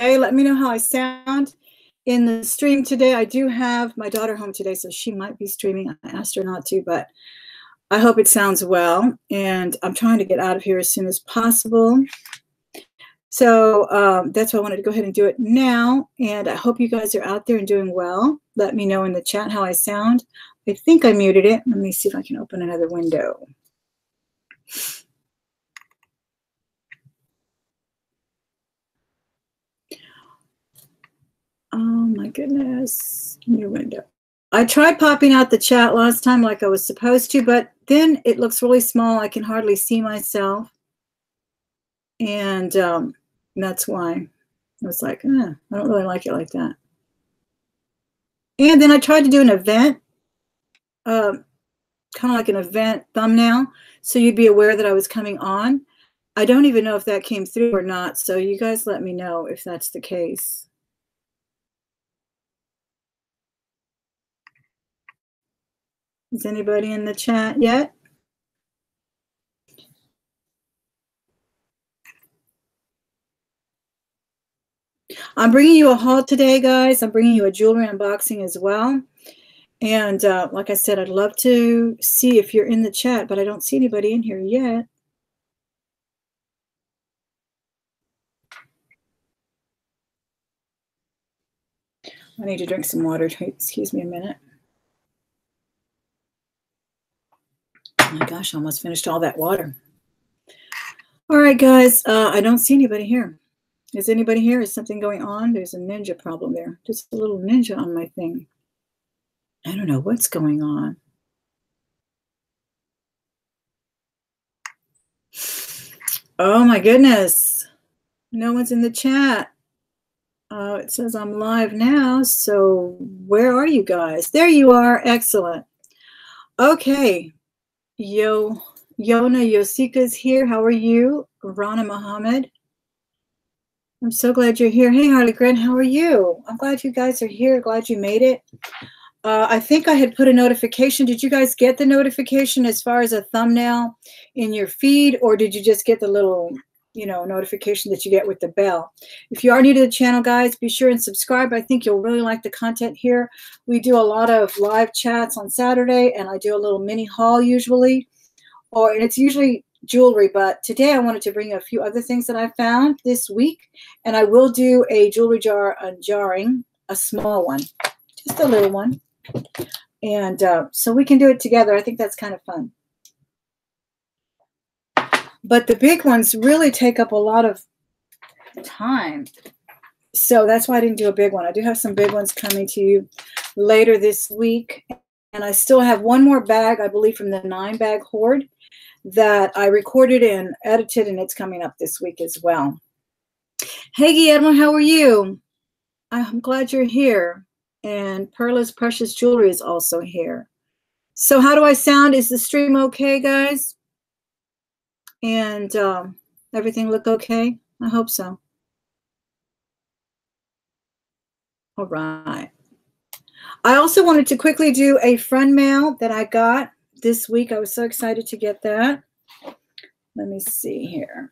Let me know how I sound in the stream today. I do have my daughter home today, so she might be streaming. I asked her not to, but I hope it sounds well. And I'm trying to get out of here as soon as possible. So that's why I wanted to go ahead and do it now. And I hope you guys are out there and doing well. Let me know in the chat how I sound. I think I muted it. Let me see if I can open another window. Oh my goodness, new window. I tried popping out the chat last time like I was supposed to, but then it looks really small. I can hardly see myself. And that's why I was like, I don't really like it like that. And then I tried to do an event, kind of like an event thumbnail, so you'd be aware that I was coming on. I don't even know if that came through or not, so you guys let me know if that's the case. Is anybody in the chat yet? I'm bringing you a haul today, guys. I'm bringing you a jewelry unboxing as well. And like I said, I'd love to see if you're in the chat, but I don't see anybody in here yet. I need to drink some water. Excuse me a minute. Oh my gosh, I almost finished all that water. All right, guys, I don't see anybody here. Is anybody here? Is something going on? There's a ninja problem there. Just a little ninja on my thing. I don't know what's going on. Oh my goodness. No one's in the chat. It says I'm live now. So where are you guys? There you are. Excellent. Okay. Yona Yosika's here. How are you? Rana Muhammad. I'm so glad you're here. Hey, Harley Grant, how are you? I'm glad you guys are here. Glad you made it. I think I had put a notification. Did you guys get the notification as far as a thumbnail in your feed, or did you just get the little, notification that you get with the bell? If you are new to the channel, guys, be sure and subscribe. I think you'll really like the content here. We do a lot of live chats on Saturday, and I do a little mini haul usually, and it's usually jewelry, but today I wanted to bring a few other things that I found this week, and I will do a jewelry jar unjarring, a small one, just a little one, and so we can do it together. I think that's kind of fun. But the big ones really take up a lot of time, so that's why I didn't do a big one. I do have some big ones coming to you later this week, and I still have one more bag, I believe, from the 9-bag hoard that I recorded and edited, and it's coming up this week as well. Hey, Guillermo, how are you? I'm glad you're here. And Perla's Precious Jewelry is also here. So how do I sound? Is the stream okay, guys? And everything look okay? I hope so. All right. I also wanted to quickly do a friend mail that I got this week. I was so excited to get that. Let me see here.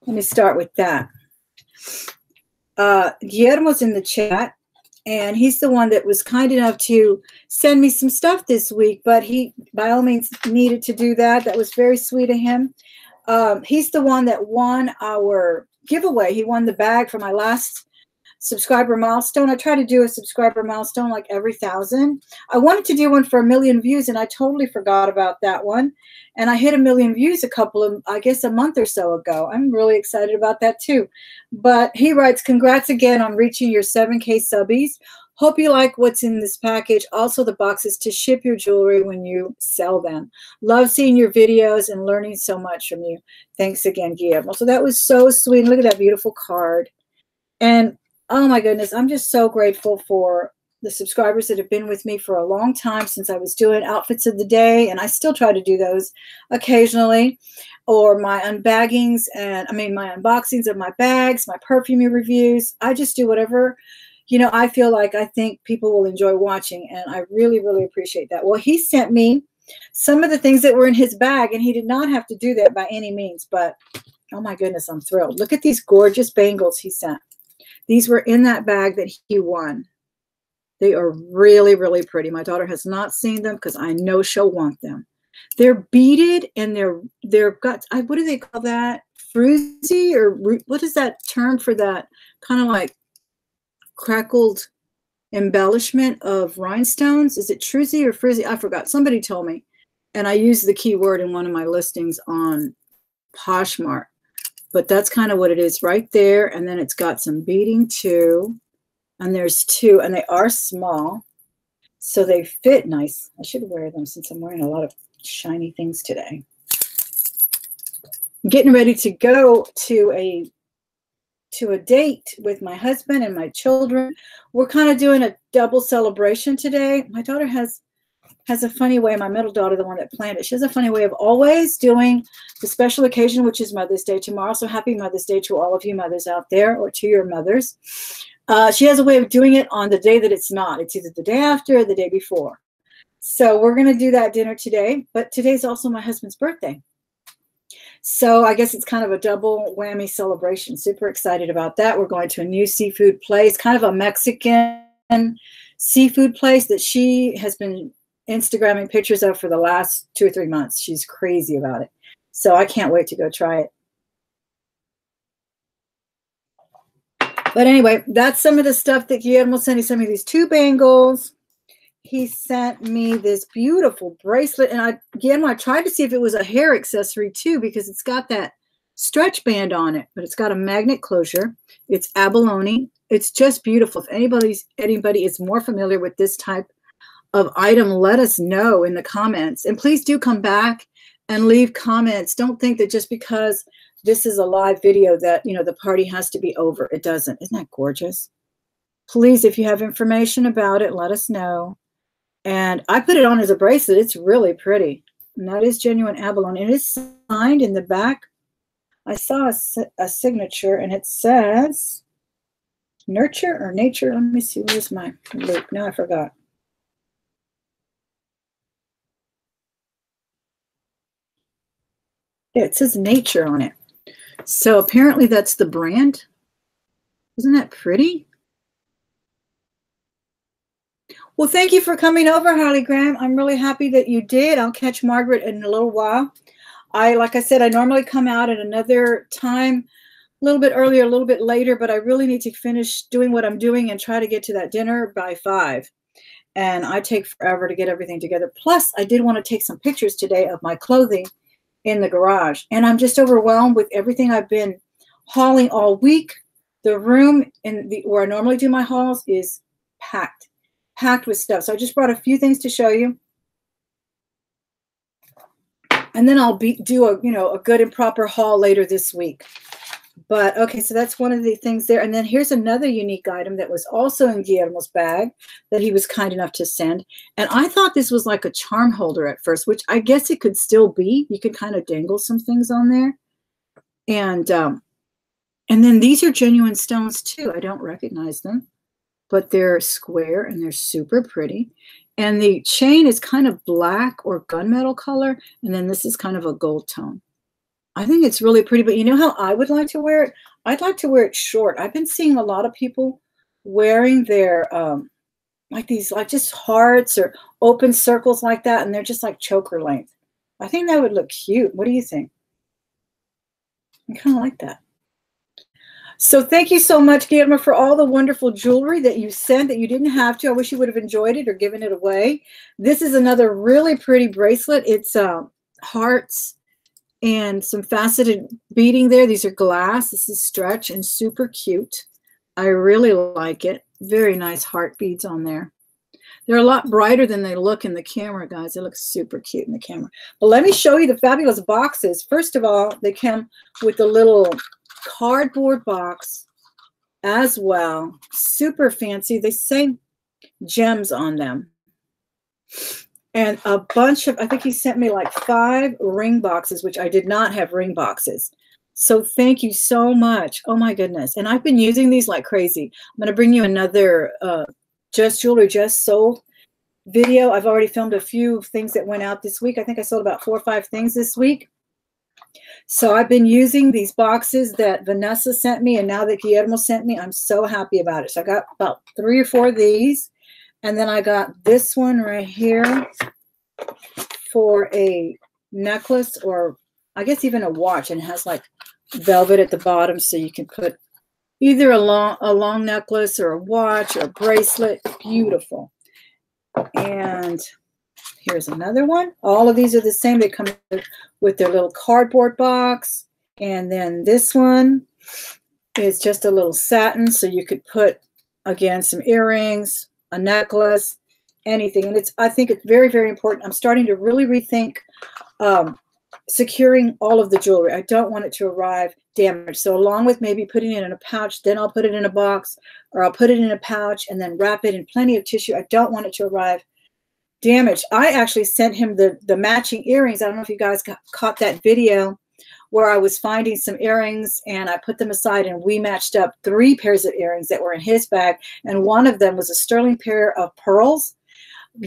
Let me start with that. Guillermo's in the chat, and he's the one that was kind enough to send me some stuff this week, but he by all means needed to do that. That was very sweet of him. He's the one that won our giveaway. He won the bag for my last subscriber milestone. I try to do a subscriber milestone like every 1,000. I wanted to do one for 1 million views, and I totally forgot about that one. And I hit 1 million views a month or so ago. I'm really excited about that too. But he writes, congrats again on reaching your 7K subbies. Hope you like what's in this package. Also the boxes to ship your jewelry when you sell them. Love seeing your videos and learning so much from you. Thanks again, Guillermo. So that was so sweet. Look at that beautiful card. And oh my goodness, I'm just so grateful for the subscribers that have been with me for a long time, since I was doing outfits of the day, and I still try to do those occasionally, or my unbaggings, and my unboxings of my bags, my perfume reviews. I just do whatever, I feel like I think people will enjoy watching, and I really, really appreciate that. Well, he sent me some of the things that were in his bag, and he did not have to do that by any means, but oh my goodness, I'm thrilled. Look at these gorgeous bangles he sent. These were in that bag that he won. They are really, really pretty. My daughter has not seen them because I know she'll want them. They're beaded and they're got, what do they call that? Fruzy, or what is that term for that? Kind of like crackled embellishment of rhinestones. Is it truzy or frizzy? I forgot. Somebody told me. And I used the keyword in one of my listings on Poshmark. But that's kind of what it is right there. And then it's got some beading too. And there's two, and they are small. So they fit nice. I should wear them since I'm wearing a lot of shiny things today. I'm getting ready to go to a date with my husband and my children. We're kind of doing a double celebration today. My daughter has a funny way, my middle daughter, the one that planned it, she has a funny way of always doing the special occasion, which is Mother's Day tomorrow. So happy Mother's Day to all of you mothers out there, or to your mothers. She has a way of doing it on the day that it's not. It's either the day after or the day before. So we're going to do that dinner today, but today's also my husband's birthday. So I guess it's kind of a double whammy celebration. Super excited about that. We're going to a new seafood place, kind of a Mexican seafood place that she has been Instagramming pictures of for the last 2 or 3 months. She's crazy about it. So I can't wait to go try it. But anyway, that's some of the stuff that Guillermo sent. He sent me these 2 bangles. He sent me this beautiful bracelet. And Guillermo, I tried to see if it was a hair accessory too, because it's got that stretch band on it, but it's got a magnet closure. It's abalone. It's just beautiful. If anybody is more familiar with this type of item, let us know in the comments. And please do come back and leave comments. Don't think that just because this is a live video that, you know, the party has to be over. It doesn't. Isn't that gorgeous? Please, if you have information about it, let us know. And I put it on as a bracelet. It's really pretty. And that is genuine abalone. It is signed in the back. I saw a signature, and it says nurture or nature. Let me see. Where's my loop? Now I forgot. Yeah, it says nature on it. So apparently that's the brand. Isn't that pretty? Well, thank you for coming over, Holly Graham. I'm really happy that you did. I'll catch Margaret in a little while. Like I said, I normally come out at another time, a little bit earlier, a little bit later, but I really need to finish doing what I'm doing and try to get to that dinner by 5. And I take forever to get everything together. Plus, I did want to take some pictures today of my clothing in the garage. And I'm just overwhelmed with everything I've been hauling all week. The room where I normally do my hauls is packed with stuff. So I just brought a few things to show you. And then I'll do a good and proper haul later this week. But okay, so that's one of the things there. And then here's another unique item that was also in Guillermo's bag that he was kind enough to send. And I thought this was like a charm holder at first, which I guess it could still be. You could kind of dangle some things on there. And then these are genuine stones too. I don't recognize them, but they're square and they're super pretty. And the chain is kind of black or gunmetal color. And then this is kind of a gold tone. I think it's really pretty, but you know how I would like to wear it? I'd like to wear it short. I've been seeing a lot of people wearing their, like these, like just hearts or open circles like that. And they're just like choker length. I think that would look cute. What do you think? I kind of like that. So thank you so much, Guillermo, for all the wonderful jewelry that you sent that you didn't have to. I wish you would have enjoyed it or given it away. This is another really pretty bracelet. It's hearts and some faceted beading there. These are glass. This is stretch and super cute. I really like it. Very nice heart beads on there. They're a lot brighter than they look in the camera, guys. They look super cute in the camera. But let me show you the fabulous boxes. First of all, they come with a little cardboard box as well. Super fancy. They say gems on them. And a bunch of, I think he sent me like 5 ring boxes, which I did not have ring boxes. So thank you so much. Oh my goodness. And I've been using these like crazy. I'm going to bring you another Just Jewelry, Just Sold video. I've already filmed a few things that went out this week. I think I sold about 4 or 5 things this week. So I've been using these boxes that Vanessa sent me and now that Guillermo sent me. I'm so happy about it. So I got about 3 or 4 of these. And then I got this one right here for a necklace, or I guess even a watch, and it has like velvet at the bottom, so you can put either a long necklace or a watch or a bracelet. Beautiful. And here's another one. All of these are the same. They come with their little cardboard box. And then this one is just a little satin, so you could put, again, some earrings, a necklace, anything. And I think it's very, very important. I'm starting to really rethink securing all of the jewelry. I don't want it to arrive damaged. So along with maybe putting it in a pouch, then I'll put it in a box, or I'll put it in a pouch and then wrap it in plenty of tissue. I don't want it to arrive damaged. I actually sent him the matching earrings. I don't know if you guys caught that video where I was finding some earrings and I put them aside and we matched up 3 pairs of earrings that were in his bag. And one of them was a sterling pair of pearls,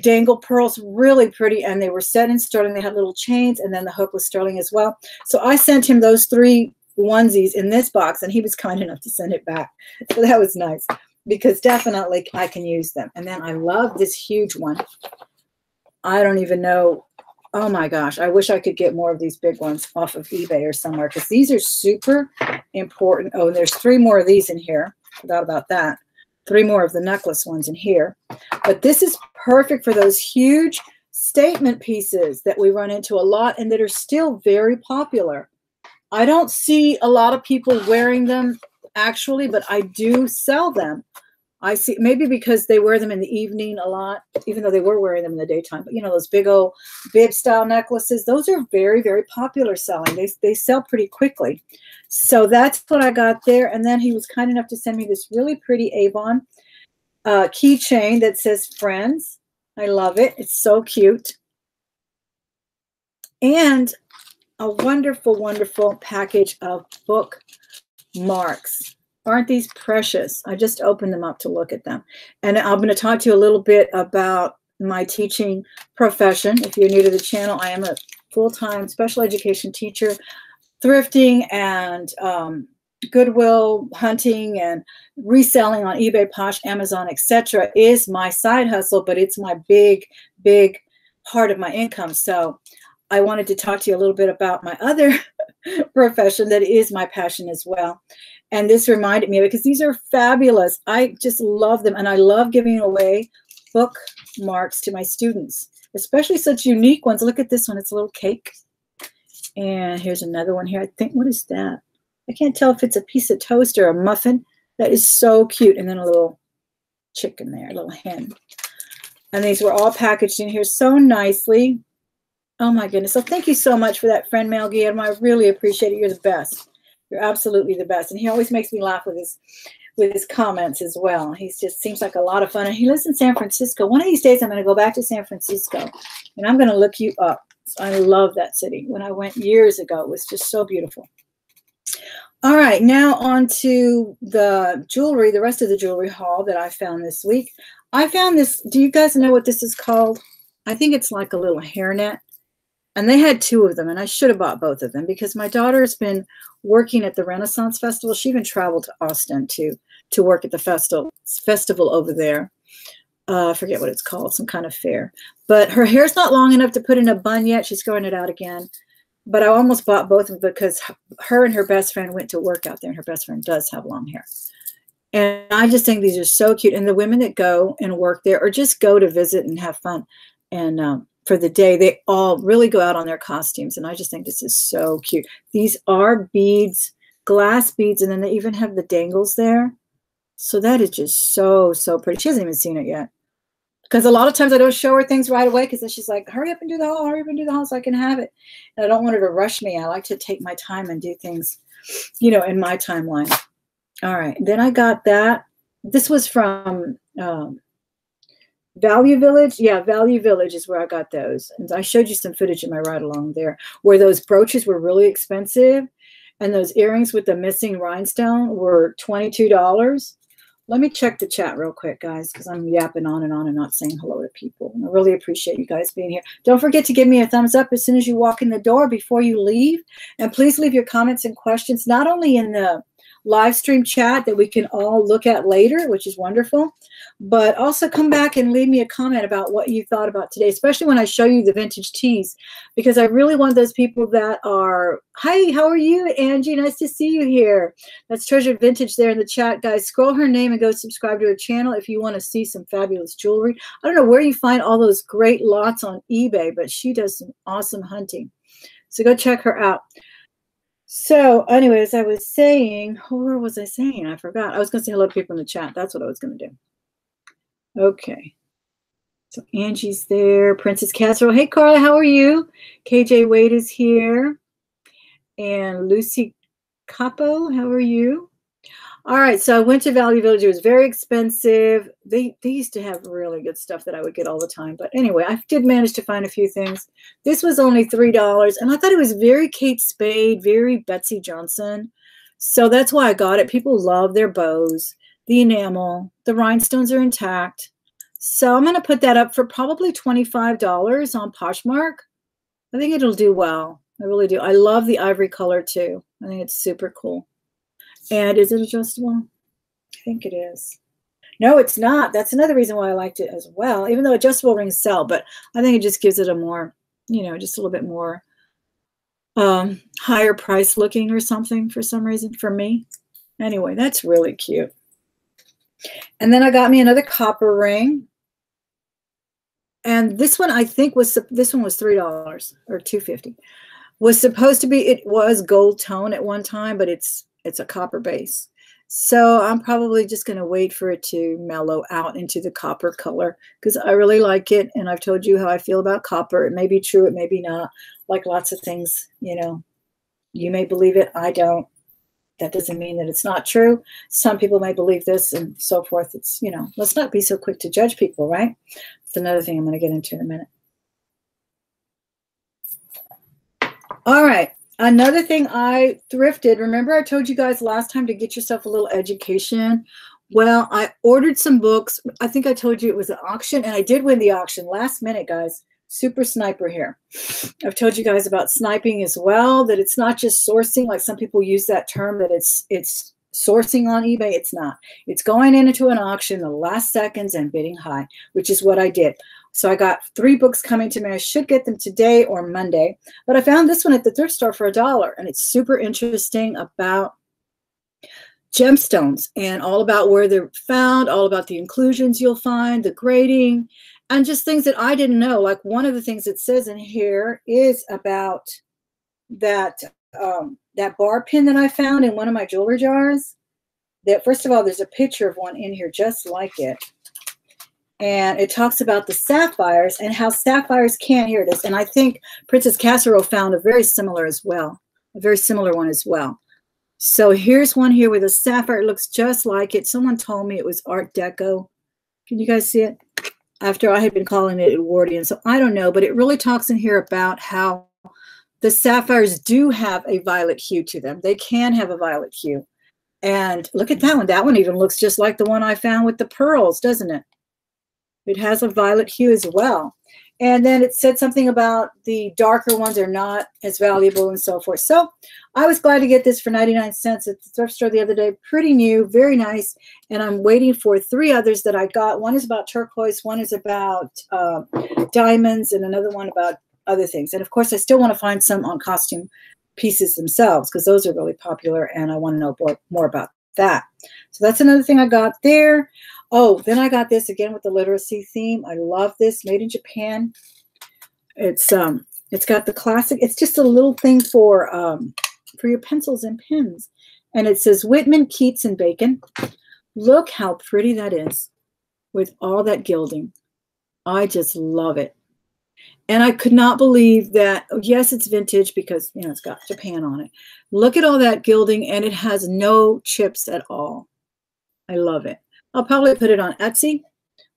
dangle pearls, really pretty. And they were set in sterling. They had little chains, and then the hook was sterling as well. So I sent him those 3 onesies in this box, and he was kind enough to send it back. So that was nice, because definitely I can use them. And then I love this huge one. I don't even know. Oh my gosh, I wish I could get more of these big ones off of eBay or somewhere, because these are super important. Oh, and there's 3 more of these in here. Forgot about that. 3 more of the necklace ones in here. But this is perfect for those huge statement pieces that we run into a lot and that are still very popular. I don't see a lot of people wearing them actually, but I do sell them. I see, maybe because they wear them in the evening a lot, even though they were wearing them in the daytime. But, you know, those big old bib style necklaces, those are very, very popular selling. They sell pretty quickly. So that's what I got there. And then he was kind enough to send me this really pretty Avon keychain that says Friends. I love it. It's so cute. And a wonderful, wonderful package of bookmarks. Aren't these precious? I just opened them up to look at them. And I'm going to talk to you a little bit about my teaching profession. If you're new to the channel, I am a full-time special education teacher. Thrifting and Goodwill hunting and reselling on eBay, Posh, Amazon, etc. is my side hustle, but it's my big, big part of my income. So I wanted to talk to you a little bit about my other profession that is my passion as well. And this reminded me of it because these are fabulous. I just love them. And I love giving away bookmarks to my students, especially such unique ones. Look at this one. It's a little cake. And here's another one here. I think, what is that? I can't tell if it's a piece of toast or a muffin. That is so cute. And then a little chicken there, a little hen. And these were all packaged in here so nicely. Oh my goodness. So thank you so much for that friend mail, Guillermo. I really appreciate it. You're the best. You're absolutely the best. And he always makes me laugh with his comments as well. He just seems like a lot of fun. And he lives in San Francisco. One of these days I'm going to go back to San Francisco and I'm going to look you up. So I love that city. When I went years ago, it was just so beautiful. All right, now on to the jewelry, the rest of the jewelry haul that I found this week. I found this. Do you guys know what this is called? I think it's like a little hairnet. And they had 2 of them, and I should have bought both of them because my daughter has been working at the Renaissance Festival. She even traveled to Austin to work at the festival over there. I forget what it's called, some kind of fair. But her hair's not long enough to put in a bun yet. She's growing it out again. But I almost bought both of them because her and her best friend went to work out there, and her best friend does have long hair. And I just think these are so cute. And the women that go and work there or just go to visit and have fun and for the day, they all really go out on their costumes. And I just think this is so cute. These are beads, glass beads, and then they even have the dangles there. So that is just so, so pretty. She hasn't even seen it yet. Because a lot of times I don't show her things right away because then she's like, hurry up and do the haul, hurry up and do the haul so I can have it. And I don't want her to rush me. I like to take my time and do things, you know, in my timeline. All right. Then I got that. This was from Value Village. Yeah, Value Village is where I got those. And I showed you some footage in my ride along there where those brooches were really expensive and those earrings with the missing rhinestone were $22. Let me check the chat real quick, guys, because I'm yapping on and not saying hello to people. And I really appreciate you guys being here. Don't forget to give me a thumbs up as soon as you walk in the door before you leave. And please leave your comments and questions, not only in the live stream chat that we can all look at later, which is wonderful, but also come back and leave me a comment about what you thought about today, especially when I show you the vintage teas, because I really want those people that are, hi, how are you, Angie? Nice to see you here. That's Treasured Vintage there in the chat, guys. Scroll her name and go subscribe to her channel if you want to see some fabulous jewelry. I don't know where you find all those great lots on eBay, but she does some awesome hunting. So go check her out. So anyways, I was saying, where was I saying? I forgot. I was going to say hello to people in the chat. That's what I was going to do. Okay. So Angie's there. Princess Casserole. Hey, Carla, how are you? KJ Wade is here. And Lucy Capo, how are you? All right, so I went to Value Village. It was very expensive. They used to have really good stuff that I would get all the time. But anyway, I did manage to find a few things. This was only $3, and I thought it was very Kate Spade, very Betsy Johnson. So that's why I got it. People love their bows, the enamel, the rhinestones are intact. So I'm going to put that up for probably $25 on Poshmark. I think it'll do well. I really do. I love the ivory color too. I think it's super cool. And is it adjustable? I think it is. No, it's not. That's another reason why I liked it as well, even though adjustable rings sell, but I think it just gives it a more, you know, just a little bit more higher price looking or something for some reason for me. Anyway, that's really cute. And then I got me another copper ring. And this one, I think this one was $3 or $2.50. Was supposed to be, it was gold tone at one time, but it's a copper base. So I'm probably just going to wait for it to mellow out into the copper color because I really like it. And I've told you how I feel about copper. It may be true, it may be not. Like lots of things, you know, you may believe it, I don't. That doesn't mean that it's not true. Some people may believe this and so forth. It's, you know, let's not be so quick to judge people, right? It's another thing I'm going to get into in a minute. All right. Another thing I thrifted. Remember I told you guys last time to get yourself a little education? Well, I ordered some books. I think I told you it was an auction, and I did win the auction last minute, guys. Super sniper here. I've told you guys about sniping as well, that it's not just sourcing, like some people use that term, that it's sourcing on eBay. It's not. It's going into an auction the last seconds and bidding high, which is what I did. So I got 3 books coming to me. I should get them today or Monday. But I found this one at the thrift store for $1, and it's super interesting about gemstones and all about where they're found, all about the inclusions you'll find, the grading, and just things that I didn't know. Like one of the things it says in here is about that that bar pin that I found in one of my jewelry jars. That first of all, there's a picture of one in here just like it. And it talks about the sapphires and how sapphires can, here it is. And I think Princess Casserole found a very similar as well, a very similar one as well. So here's one here with a sapphire. It looks just like it. Someone told me it was Art Deco. Can you guys see it? After I had been calling it Edwardian. So I don't know, but it really talks in here about how the sapphires do have a violet hue to them. They can have a violet hue. And look at that one. That one even looks just like the one I found with the pearls, doesn't it? It has a violet hue as well. And then it said something about the darker ones are not as valuable and so forth. So I was glad to get this for 99 cents at the thrift store the other day. Pretty new, very nice. And I'm waiting for 3 others that I got. One is about turquoise, one is about diamonds, and another one about other things. And of course, I still want to find some on costume pieces themselves because those are really popular and I want to know more about that. So that's another thing I got there. Oh, then I got this again with the literacy theme. I love this, made in Japan. It's got the classic. It's just a little thing for your pencils and pens, and it says Whitman, Keats, and Bacon. Look how pretty that is, with all that gilding. I just love it, and I could not believe that. Yes, it's vintage because you know it's got Japan on it. Look at all that gilding, and it has no chips at all. I love it. I'll probably put it on Etsy,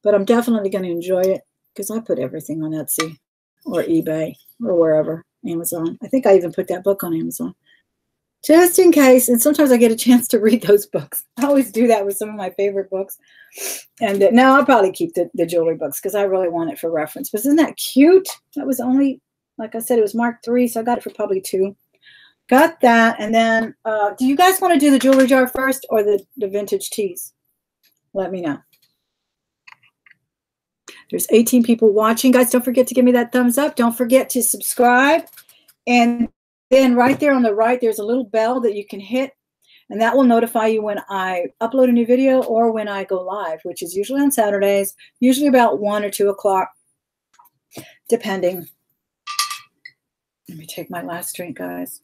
but I'm definitely going to enjoy it because I put everything on Etsy or eBay or wherever, Amazon. I think I even put that book on Amazon. just in case. And sometimes I get a chance to read those books. I always do that with some of my favorite books. And now I'll probably keep the jewelry books because I really want it for reference. But isn't that cute? That was only, like I said, it was marked 3, so I got it for probably 2. Got that. And then do you guys want to do the jewelry jar first or the vintage teas? Let me know. There's 18 people watching. Guys, don't forget to give me that thumbs up. Don't forget to subscribe. And then right there on the right, there's a little bell that you can hit. And that will notify you when I upload a new video or when I go live, which is usually on Saturdays, usually about 1 or 2 o'clock, depending. Let me take my last drink, guys.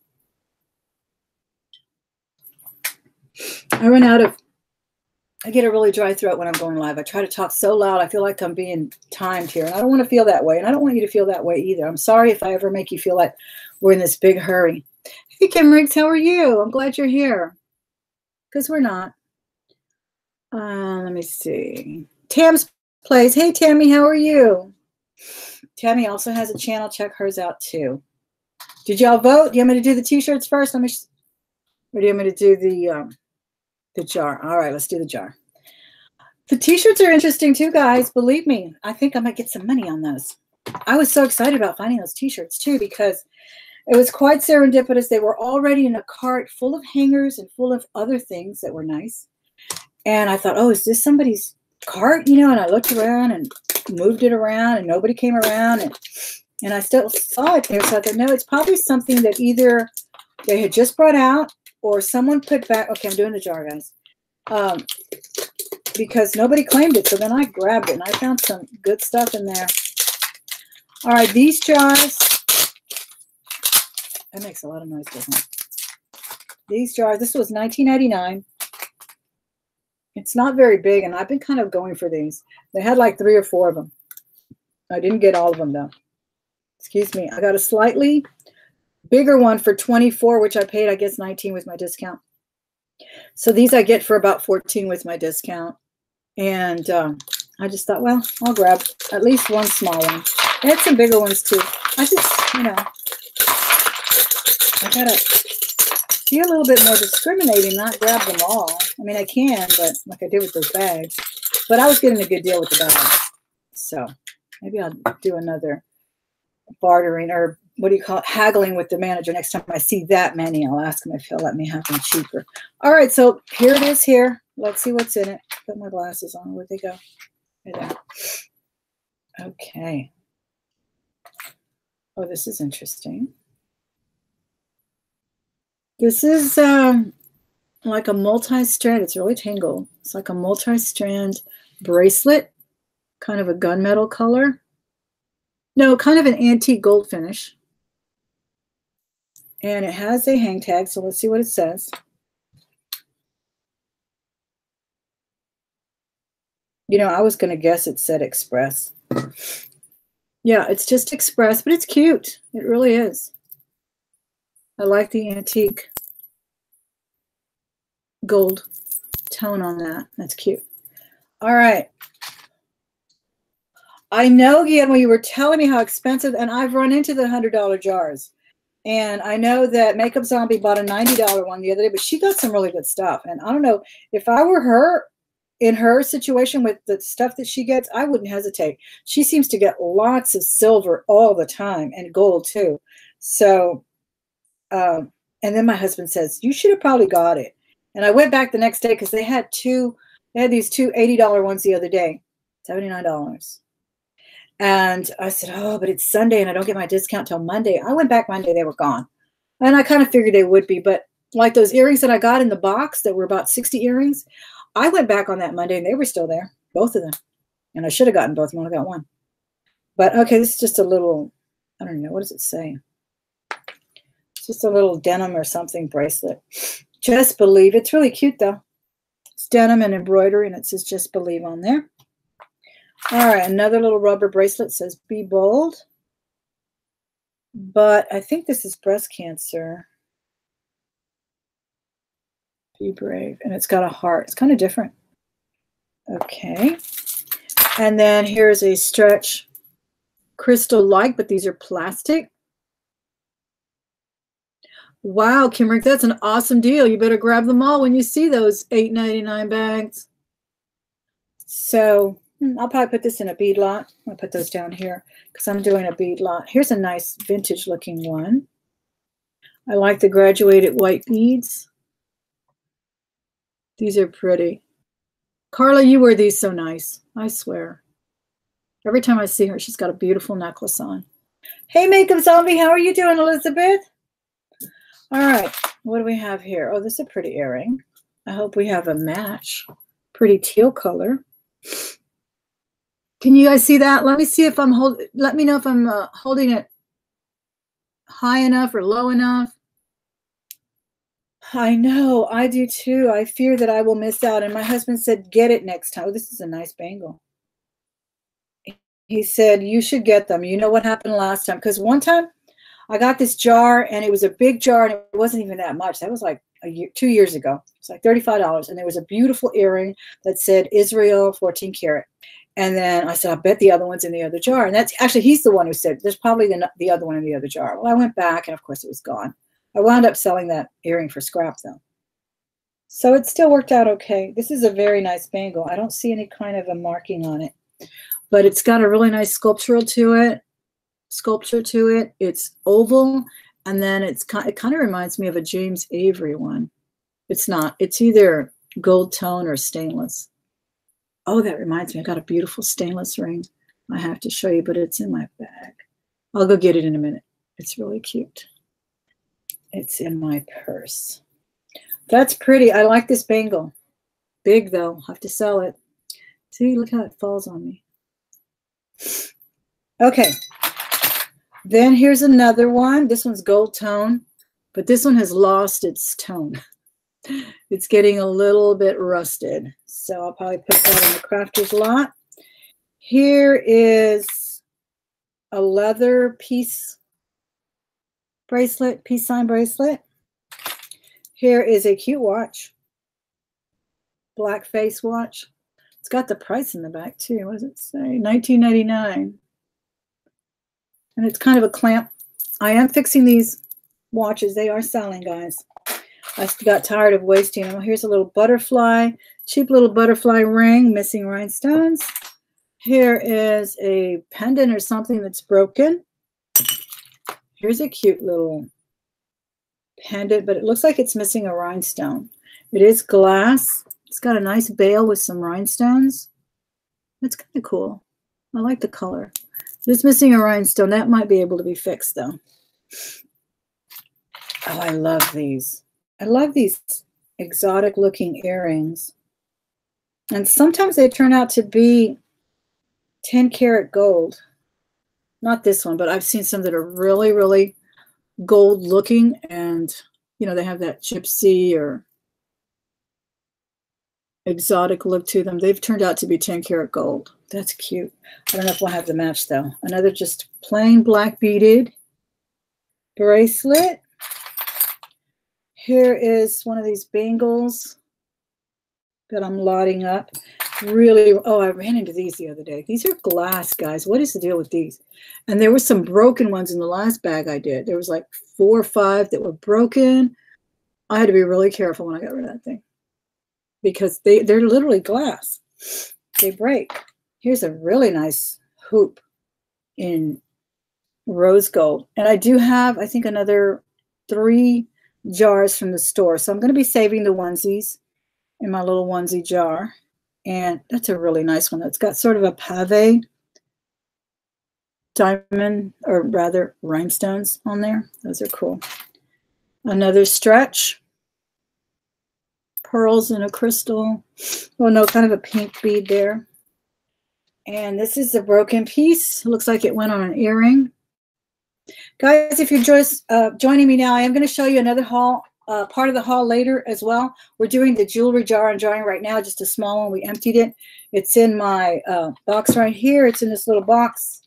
I get a really dry throat when I'm going live. I try to talk so loud. I feel like I'm being timed here. And I don't want to feel that way. And I don't want you to feel that way either. I'm sorry if I ever make you feel like we're in this big hurry. Hey, Kim Riggs, how are you? I'm glad you're here. Because we're not. Let me see. Tam's Place. Hey, Tammy, how are you? Tammy also has a channel. Check hers out, too. Did y'all vote? Do you want me to do the T-shirts first? Or do you want me to do the jar? All right, let's do the jar. The T-shirts are interesting, too, guys. Believe me. I think I might get some money on those. I was so excited about finding those T-shirts, too, because it was quite serendipitous. They were already in a cart full of hangers and full of other things that were nice. And I thought, oh, is this somebody's cart? You know, and I looked around and moved it around and nobody came around. And I still saw it there. So I thought, no, it's probably something that either they had just brought out or someone put back. Okay, I'm doing the jar, guys. Because nobody claimed it. So then I grabbed it and I found some good stuff in there. All right, these jars. That makes a lot of noise, doesn't it? These jars, this was $19.99. It's not very big, and I've been kind of going for these. They had like 3 or 4 of them. I didn't get all of them, though. Excuse me. I got a slightly bigger one for $24, which I paid, I guess, $19 with my discount. So these I get for about $14 with my discount. And I just thought, well, I'll grab at least one small one. They had some bigger ones, too. I just, you know, I gotta be a little bit more discriminating, not grab them all. I mean, I can, but like I did with those bags. But I was getting a good deal with the bags. So maybe I'll do another bartering, or what do you call it, haggling with the manager. Next time I see that many, I'll ask him if he'll let me have them cheaper. All right, so here it is here. Let's see what's in it. Put my glasses on. Where'd they go? Right there. Okay. Oh, this is interesting. This is like a multi-strand. It's really tangled. It's like a multi-strand bracelet, kind of a gunmetal color. No, kind of an antique gold finish. And it has a hang tag, so let's see what it says. You know, I was going to guess it said Express. Yeah, it's just Express, but it's cute. It really is. I like the antique gold tone on that. That's cute. All right. I know, Guillermo, you were telling me how expensive, and I've run into the $100 jars. And I know that Makeup Zombie bought a $90 one the other day, but she got some really good stuff. And I don't know, if I were her, in her situation with the stuff that she gets, I wouldn't hesitate. She seems to get lots of silver all the time, and gold too. So, and then my husband says, you should have probably got it. And I went back the next day because they had these two $80 ones the other day, $79. And I said, oh, but it's Sunday and I don't get my discount till Monday. I went back Monday, they were gone. And I kind of figured they would be, but like those earrings that I got in the box that were about 60 earrings, I went back on that Monday and they were still there, both of them. And I should have gotten both, I only got one. But okay, this is just a little, I don't know, what does it say? It's just a little denim or something bracelet. Just Believe. It's really cute though. It's denim and embroidery, and it says Just Believe on there. All right, another little rubber bracelet says Be Bold. But I think this is breast cancer. Be brave. And it's got a heart. It's kind of different. Okay. And then here's a stretch crystal-like, but these are plastic. Wow, Kimrick, that's an awesome deal. You better grab them all when you see those $8.99 bags. So I'll probably put this in a bead lot. I'll put those down here because I'm doing a bead lot. Here's a nice vintage looking one. I like the graduated white beads. These are pretty. Carla, you wear these so nice. I swear. Every time I see her, she's got a beautiful necklace on. Hey, Makeup Zombie, how are you doing, Elizabeth? All right, what do we have here? Oh, this is a pretty earring. I hope we have a match. Pretty teal color. Can you guys see that? Let me see if I'm let me know if I'm holding it high enough or low enough. I know, I do too. I fear that I will miss out. And my husband said, get it next time. Oh, this is a nice bangle. He said, you should get them. You know what happened last time? Because one time I got this jar and it was a big jar and it wasn't even that much. That was like 2 years ago. It's like $35. And there was a beautiful earring that said Israel 14 karat. And then I said, I bet the other one's in the other jar. And that's actually, he's the one who said, there's probably the other one in the other jar. Well, I went back and of course it was gone. I wound up selling that earring for scrap though. So it still worked out okay. This is a very nice bangle. I don't see any kind of a marking on it, but it's got a really nice sculpture to it. It's oval, and then it kind of reminds me of a James Avery one. It's not. It's either gold tone or stainless. Oh, that reminds me. I got a beautiful stainless ring. I have to show you, but it's in my bag. I'll go get it in a minute. It's really cute. It's in my purse. That's pretty. I like this bangle. Big though. I'll have to sell it. See, look how it falls on me. Okay. Then here's another one. This one's gold tone, but this one has lost its tone. It's getting a little bit rusted. So I'll probably put that in the crafter's lot. Here is a leather peace bracelet, peace sign bracelet. Here is a cute watch. Black face watch. It's got the price in the back too. What does it say? $19.99. And it's kind of a clamp. I am fixing these watches. They are selling, guys. I got tired of wasting them. Here's a little butterfly, cheap little butterfly ring, missing rhinestones. Here is a pendant or something that's broken. Here's a cute little pendant, but it looks like it's missing a rhinestone. It is glass. It's got a nice bail with some rhinestones. That's kind of cool. I like the color. It's missing a rhinestone. That might be able to be fixed, though. Oh, I love these. I love these exotic-looking earrings. And sometimes they turn out to be 10 karat gold. Not this one, but I've seen some that are really, really gold-looking. And, you know, they have that gypsy or exotic look to them. They've turned out to be 10 karat gold. That's cute. I don't know if we'll have the match though. Another just plain black beaded bracelet. Here is one of these bangles that I'm lotting up. Really, oh, I ran into these the other day. These are glass, guys. What is the deal with these? And there were some broken ones in the last bag I did. There was like 4 or 5 that were broken. I had to be really careful when I got rid of that thing, because they're literally glass. They break. Here's a really nice hoop in rose gold. And I do have, I think, another 3 jars from the store. So I'm going to be saving the onesies in my little onesie jar. And that's a really nice one. It's got sort of a pave diamond, or rather rhinestones on there. Those are cool. Another stretch. Pearls and a crystal. Oh no, kind of a pink bead there. And this is a broken piece. It looks like it went on an earring. Guys, if you're just joining me now, I am going to show you another haul, part of the haul later as well. We're doing the jewelry jar I'm drawing right now, just a small one. We emptied it. It's in my box right here. It's in this little box.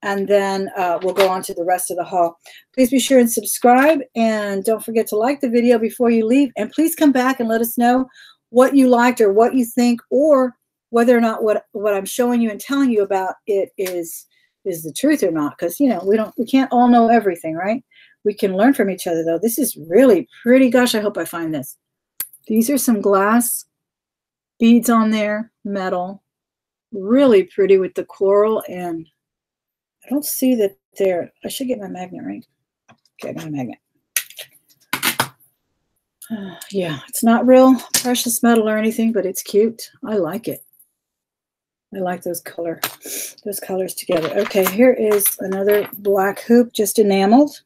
And then we'll go on to the rest of the haul. Please be sure and subscribe, and don't forget to like the video before you leave. And please come back and let us know what you liked or what you think, or whether or not what I'm showing you and telling you about it is the truth or not. Because, you know, we can't all know everything, right? We can learn from each other, though. This is really pretty. Gosh, I hope I find this. These are some glass beads on there, metal. Really pretty with the coral, and I don't see that there. I should get my magnet, right? Okay, I got a magnet. Yeah, it's not real precious metal or anything, but it's cute. I like it. I like those colors together. Okay, here is another black hoop, just enameled.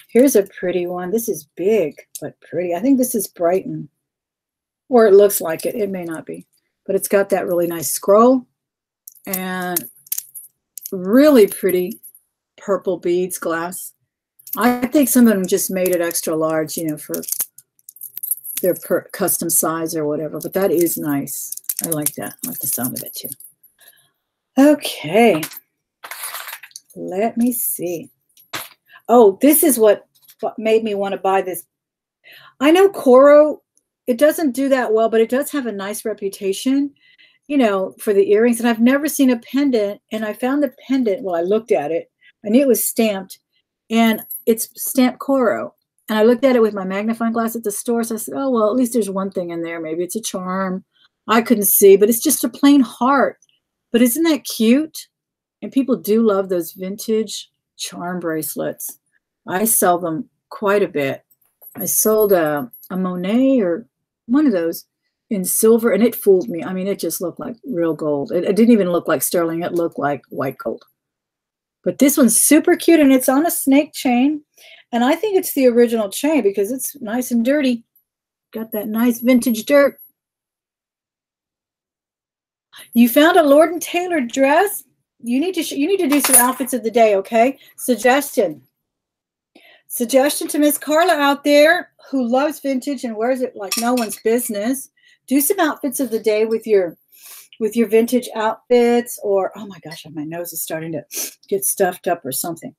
Here's a pretty one. This is big, but pretty. I think this is Brighton, or it looks like it. It may not be, but it's got that really nice scroll and really pretty purple beads, glass. I think some of them just made it extra large, you know, for their custom size or whatever, but that is nice. I like that. I like the sound of it too. Okay, let me see. Oh, this is what made me want to buy this. I know Coro, it doesn't do that well, but it does have a nice reputation, you know, for the earrings. And I've never seen a pendant, and I found the pendant. Well, I looked at it. I knew it was stamped, and it's stamped Coro. And I looked at it with my magnifying glass at the store. So I said, oh, well, at least there's one thing in there. Maybe it's a charm. I couldn't see, but it's just a plain heart. But isn't that cute? And people do love those vintage charm bracelets. I sell them quite a bit. I sold a Monet or one of those in silver, and it fooled me. I mean, it just looked like real gold. It didn't even look like sterling. It looked like white gold. But this one's super cute, and it's on a snake chain. And I think it's the original chain because it's nice and dirty. Got that nice vintage dirt. You found a Lord & Taylor dress? You need to do some outfits of the day, okay? Suggestion to Miss Carla out there who loves vintage and wears it like no one's business. Do some outfits of the day with your vintage outfits, or oh my gosh, my nose is starting to get stuffed up or something.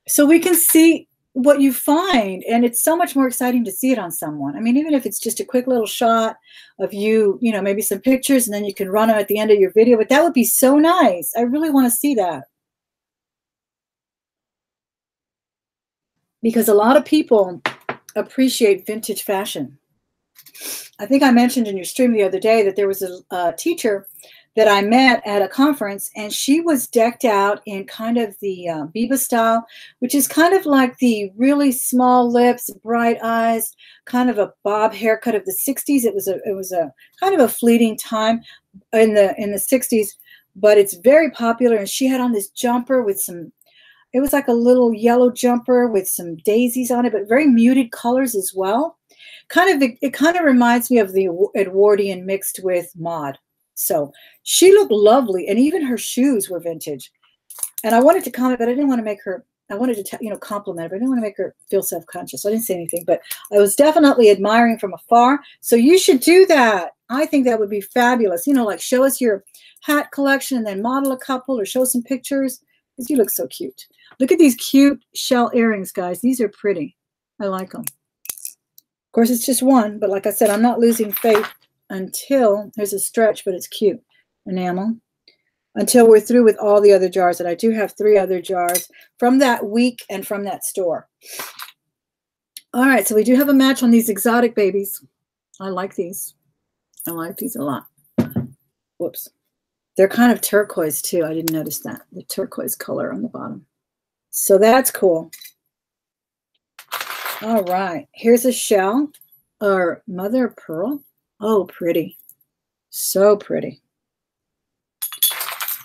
So we can see what you find, and it's so much more exciting to see it on someone. I mean, even if it's just a quick little shot of you, you know, maybe some pictures, and then you can run them at the end of your video, but that would be so nice. I really want to see that. Because a lot of people appreciate vintage fashion. I think I mentioned in your stream the other day that there was a teacher that I met at a conference, and she was decked out in kind of the Biba style, which is kind of like the really small lips, bright eyes, kind of a bob haircut of the 60s. It was a kind of a fleeting time in the 60s, but it's very popular. And she had on this jumper with some, it was like a little yellow jumper with some daisies on it, but very muted colors as well. It kind of reminds me of the Edwardian mixed with mod. So she looked lovely, and even her shoes were vintage. And I wanted to comment, but I didn't want to make her, I wanted to compliment her, but I didn't want to make her feel self-conscious. So I didn't say anything, but I was definitely admiring from afar. So you should do that. I think that would be fabulous. You know, like show us your hat collection and then model a couple or show some pictures, because you look so cute. Look at these cute shell earrings, guys. These are pretty. I like them. Of course, it's just one, but like I said, I'm not losing faith until there's a stretch, but it's cute. Enamel. Until we're through with all the other jars. And I do have 3 other jars from that week and from that store. All right, so we do have a match on these exotic babies. I like these. I like these a lot. Whoops. They're kind of turquoise too. I didn't notice that. The turquoise color on the bottom. So that's cool. All right, here's a shell or mother of pearl. Oh, pretty. So pretty.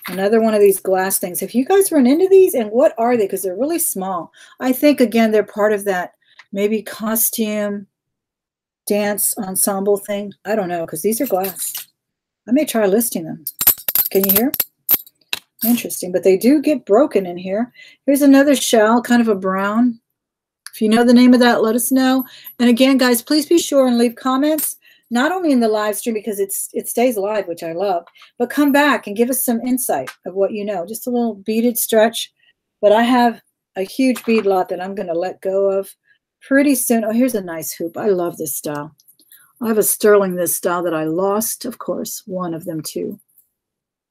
Another one of these glass things. Have you guys run into these? And what are they? Because they're really small. I think, again, they're part of that maybe costume dance ensemble thing. I don't know, because these are glass. I may try listing them. Can you hear? Interesting, but they do get broken in here. Here's another shell, kind of a brown. If you know the name of that, let us know. And again, guys, please be sure and leave comments, not only in the live stream because it stays live, which I love, but come back and give us some insight of what you know. Just a little beaded stretch. But I have a huge bead lot that I'm going to let go of pretty soon. Oh, here's a nice hoop. I love this style. I have a sterling this style that I lost, of course, one of them too.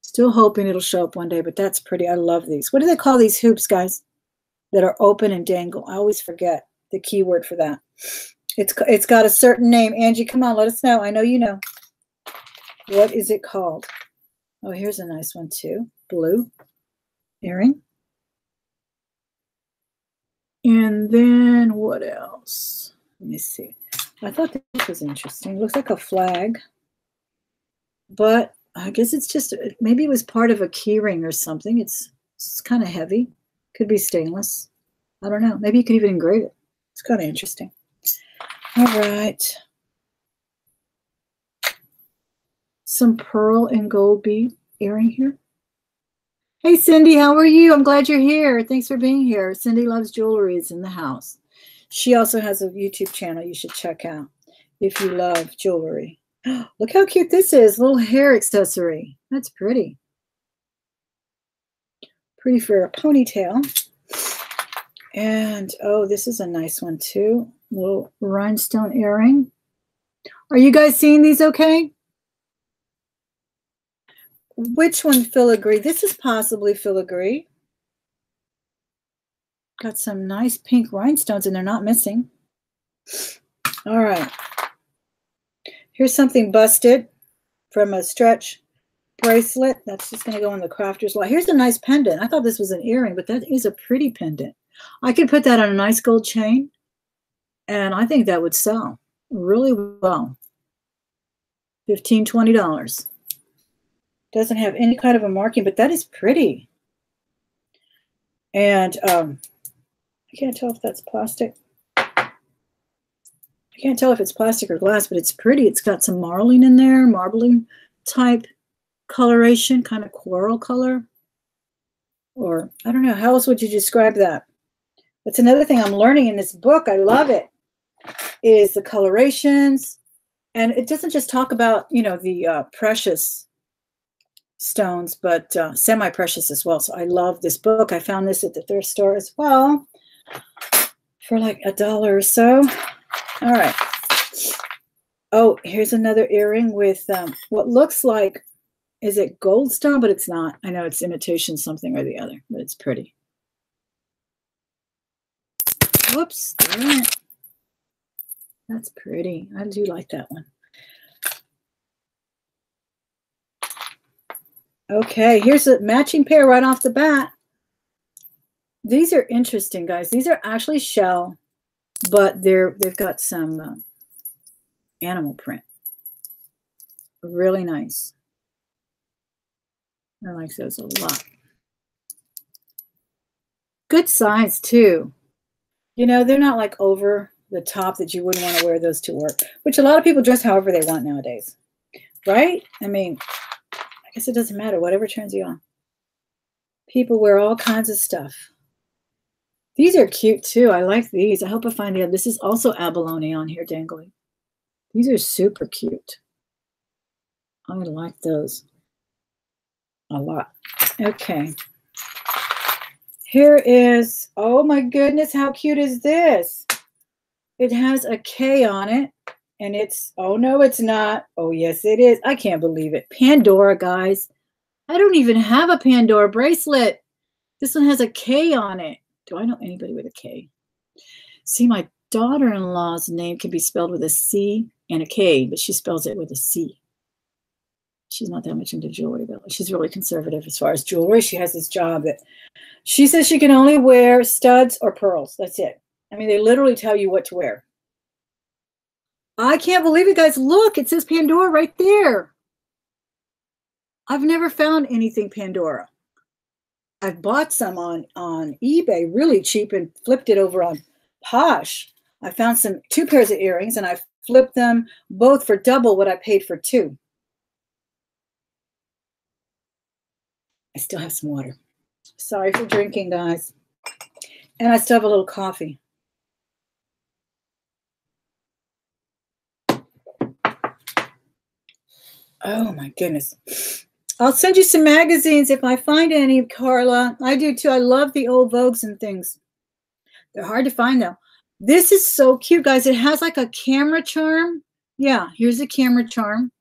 Still hoping it'll show up one day, but that's pretty. I love these. What do they call these hoops, guys? that are open and dangle. I always forget the keyword for that. It's got a certain name. Angie, come on, let us know. I know you know. What is it called? Oh, here's a nice one too. Blue earring. And then what else? Let me see. I thought this was interesting. It looks like a flag, but I guess it's just, maybe it was part of a key ring or something. It's kind of heavy. Could be stainless. I don't know. Maybe you can even engrave it. It's kind of interesting. All right. Some pearl and gold bead earring here. Hey, Cindy, how are you? I'm glad you're here. Thanks for being here. Cindy Loves Jewelry is in the house. She also has a YouTube channel you should check out if you love jewelry. Look how cute this is. Little hair accessory. That's pretty. Pretty for a ponytail. And, oh, this is a nice one too. Little rhinestone earring. Are you guys seeing these okay? Which one, filigree? This is possibly filigree. Got some nice pink rhinestones and they're not missing. All right. Here's something busted from a stretch bracelet. That's just going to go in the crafter's lot. Here's a nice pendant. I thought this was an earring, but that is a pretty pendant. I could put that on a nice gold chain, and I think that would sell really well. $15, $20. Doesn't have any kind of a marking, but that is pretty. And I can't tell if that's plastic. I can't tell if it's plastic or glass, but it's pretty. It's got some marling in there, marbling type coloration, kind of coral color. Or I don't know, how else would you describe that? That's another thing I'm learning in this book. I love it. Is the colorations. And it doesn't just talk about, you know, the precious stones, but semi-precious as well. So I love this book. I found this at the thrift store as well for like $1 or so. All right. Oh, here's another earring with what looks like, is it gold stone? But it's not. I know it's imitation something or the other, but it's pretty. Whoops. Darn it. That's pretty. I do like that one. Okay, here's a matching pair right off the bat. These are interesting, guys. These are actually shell, but they've got some animal print. Really nice. I like those a lot. Good size too. You know, they're not like over the top that you wouldn't want to wear those to work, which a lot of people dress however they want nowadays, right? I mean, I guess it doesn't matter, whatever turns you on. People wear all kinds of stuff. These are cute too. I like these. I hope I find the other. This is also abalone on here dangling. These are super cute. I like those a lot. Okay. Here is, oh my goodness, how cute is this? It has a K on it. And it's, oh no, it's not. Oh yes, it is. I can't believe it. Pandora, guys. I don't even have a Pandora bracelet. This one has a K on it. Do I know anybody with a K? See, my daughter-in-law's name can be spelled with a C and a K, but she spells it with a C. She's not that much into jewelry, though. She's really conservative as far as jewelry. She has this job that she says she can only wear studs or pearls. That's it. I mean, they literally tell you what to wear. I can't believe it, guys. Look, it says Pandora right there. I've never found anything Pandora. I've bought some on eBay really cheap and flipped it over on Posh. I found two pairs of earrings and I flipped them both for double what I paid for two. I still have some water. Sorry for drinking, guys. And I still have a little coffee. Oh my goodness. I'll send you some magazines if I find any, Carla. I do too. I love the old Vogues and things. They're hard to find though. This is so cute, guys. It has like a camera charm. Yeah, here's a camera charm.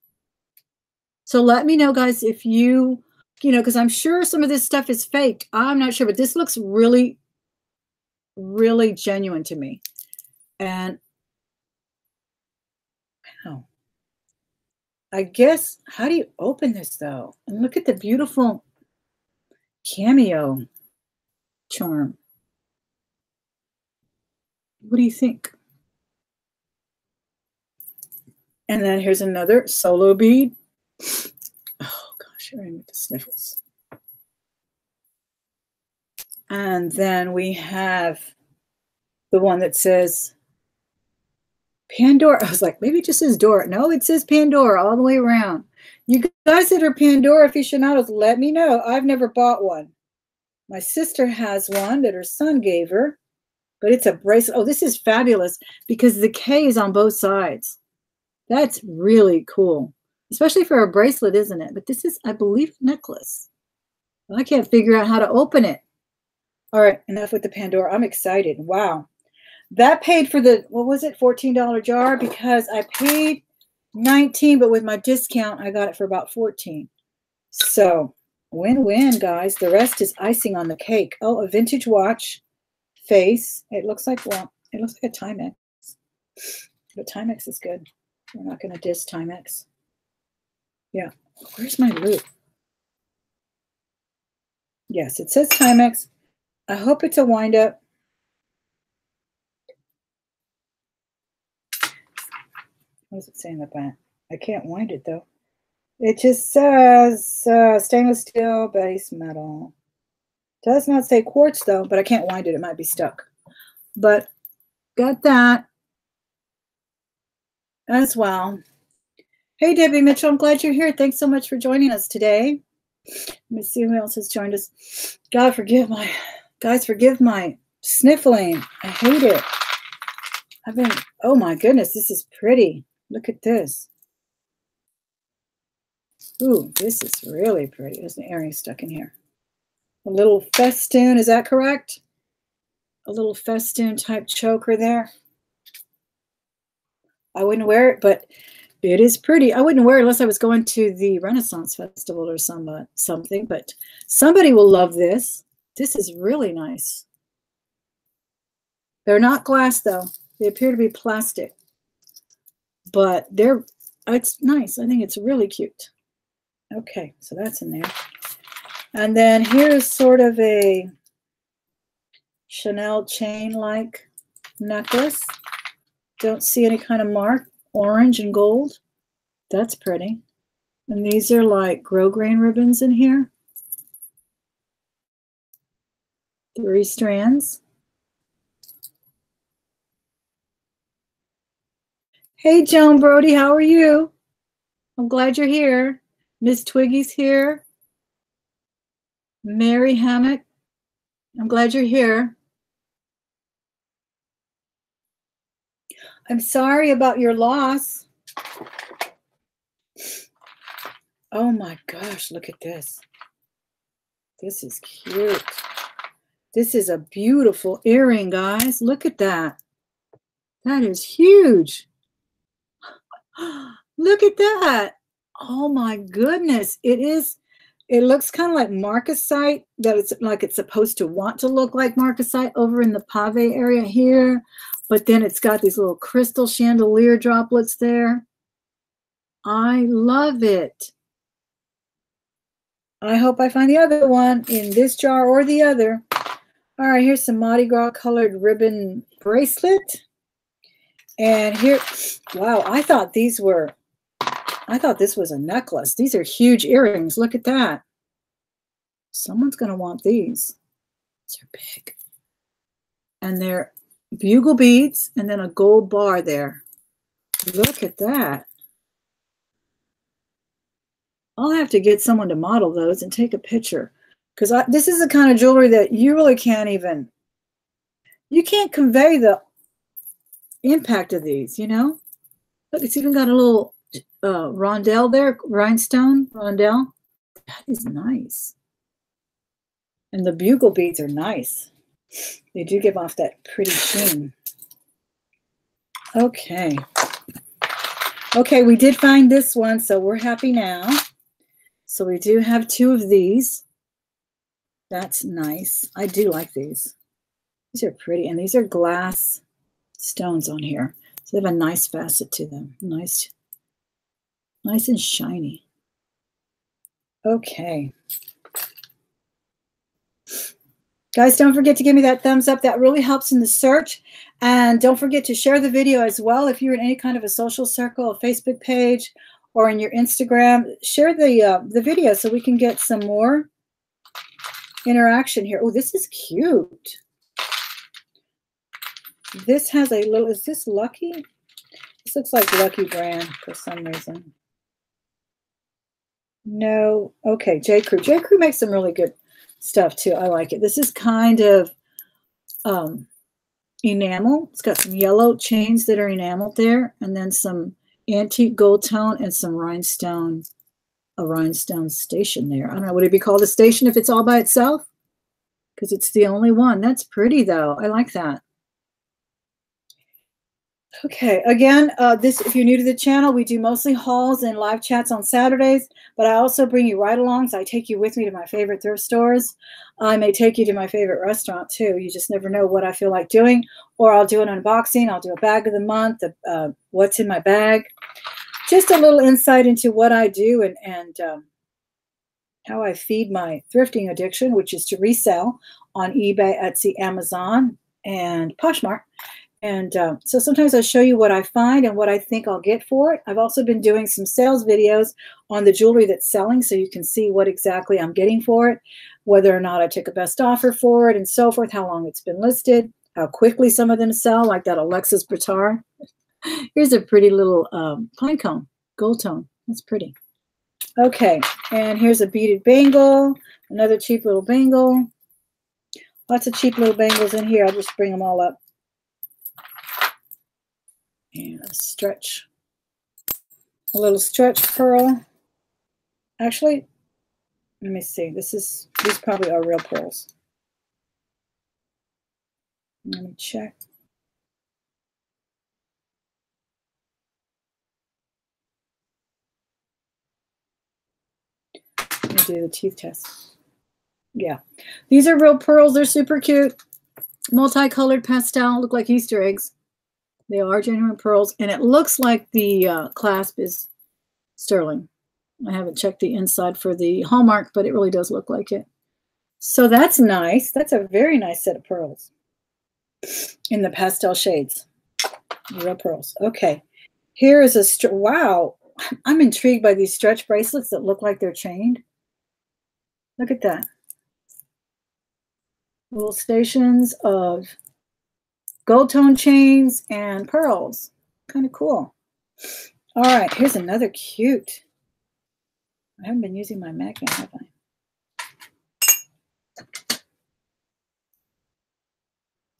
So let me know, guys, if you know, because I'm sure some of this stuff is faked. I'm not sure, but this looks really really genuine to me. And wow, I guess, how do you open this though? And look at the beautiful cameo charm. What do you think? And then here's another solo bead. Oh gosh, I'm with the sniffles. And then we have the one that says Pandora. I was like, maybe it just says Dora. No, it says Pandora all the way around. You guys that are Pandora aficionados, let me know. I've never bought one. My sister has one that her son gave her, but it's a bracelet. Oh, this is fabulous because the K is on both sides. That's really cool, especially for a bracelet, isn't it? But this is, I believe, a necklace. I can't figure out how to open it. All right, enough with the Pandora. I'm excited. Wow. That paid for the, what was it, $14 jar, because I paid $19, but with my discount, I got it for about $14. So win-win, guys. The rest is icing on the cake. Oh, a vintage watch face. It looks like, well, it looks like a Timex. But Timex is good. We're not going to diss Timex. Yeah. Where's my loop? Yes, it says Timex. I hope it's a wind-up. What does it say in the back? I can't wind it, though. It just says stainless steel base metal. Does not say quartz, though, but I can't wind it. It might be stuck. But got that as well. Hey, Debbie Mitchell, I'm glad you're here. Thanks so much for joining us today. Let me see who else has joined us. God, forgive my sniffling. I hate it. Oh my goodness, this is pretty. Look at this. Ooh, this is really pretty. There's an earring stuck in here. A little festoon, is that correct? A little festoon type choker there. I wouldn't wear it, but it is pretty. I wouldn't wear it unless I was going to the Renaissance Festival or something, but somebody will love this. This is really nice. They're not glass, though. They appear to be plastic, but it's nice. I think it's really cute. Okay, so that's in there. And then here's sort of a Chanel chain-like necklace. Don't see any kind of mark. Orange and gold. That's pretty. And these are like grosgrain ribbons in here. 3 strands. Hey, Joan Brody, how are you? I'm glad you're here. Miss Twiggy's here. Mary Hammock, I'm glad you're here. I'm sorry about your loss. Oh my gosh, look at this. This is cute. This is a beautiful earring, guys. Look at that. That is huge. Look at that. Oh my goodness. It looks kind of like marcasite, that it's like it's supposed to want to look like marcasite over in the pave area here. But then it's got these little crystal chandelier droplets there. I love it. I hope I find the other one in this jar or the other. All right, here's some Mardi Gras colored ribbon bracelet. And here, wow, I thought this was a necklace. These are huge earrings. Look at that. Someone's going to want these. These are big. And they're bugle beads and then a gold bar there. Look at that. I'll have to get someone to model those and take a picture, because this is the kind of jewelry that you really can't convey the impact of these, you know? Look, it's even got a little rondelle there, rhinestone rondelle. That is nice. And the bugle beads are nice. They do give off that pretty sheen. Okay. Okay, we did find this one, so we're happy now. So we do have 2 of these. That's nice. I do like these. These are pretty, and these are glass stones on here. So they have a nice facet to them. Nice and shiny. Okay. Guys, don't forget to give me that thumbs up. That really helps in the search. And don't forget to share the video as well. If you're in any kind of a social circle, a Facebook page, or in your Instagram, share the video so we can get some more interaction here. Oh, this is cute. This has a little, is this Lucky? This looks like Lucky brand for some reason. No, okay, J. Crew. J. Crew makes some really good stuff too. I like it. This is kind of enamel. It's got some yellow chains that are enameled there, and then some antique gold tone and some rhinestone, a rhinestone station there. I don't know, would it be called a station if it's all by itself? Because it's the only one. That's pretty though. I like that. Okay, again, if you're new to the channel, we do mostly hauls and live chats on Saturdays, but I also bring you ride-alongs. I take you with me to my favorite thrift stores. I may take you to my favorite restaurant too. You just never know what I feel like doing, or I'll do an unboxing. I'll do a bag of the month, what's in my bag. Just a little insight into what I do and how I feed my thrifting addiction, which is to resell on eBay, Etsy, Amazon, and Poshmark. And so sometimes I show you what I find and what I think I'll get for it. I've also been doing some sales videos on the jewelry that's selling so you can see what exactly I'm getting for it, whether or not I took a best offer for it and so forth, how long it's been listed, how quickly some of them sell, like that Alexis Britar. Here's a pretty little pine cone, gold tone. That's pretty. Okay, and here's a beaded bangle, another cheap little bangle. Lots of cheap little bangles in here. I'll just bring them all up. And a little stretch pearl. Actually, let me see. These probably are real pearls. Let me check. Let me do the teeth test. Yeah, these are real pearls. They're super cute. Multicolored pastel, look like Easter eggs. They are genuine pearls, and it looks like the clasp is sterling. I haven't checked the inside for the hallmark, but it really does look like it. So that's nice. That's a very nice set of pearls in the pastel shades. Real pearls. Okay. Here is wow. I'm intrigued by these stretch bracelets that look like they're chained. Look at that. Little stations of gold tone chains and pearls. Kind of cool. All right, here's another cute. I haven't been using my magnet, have I?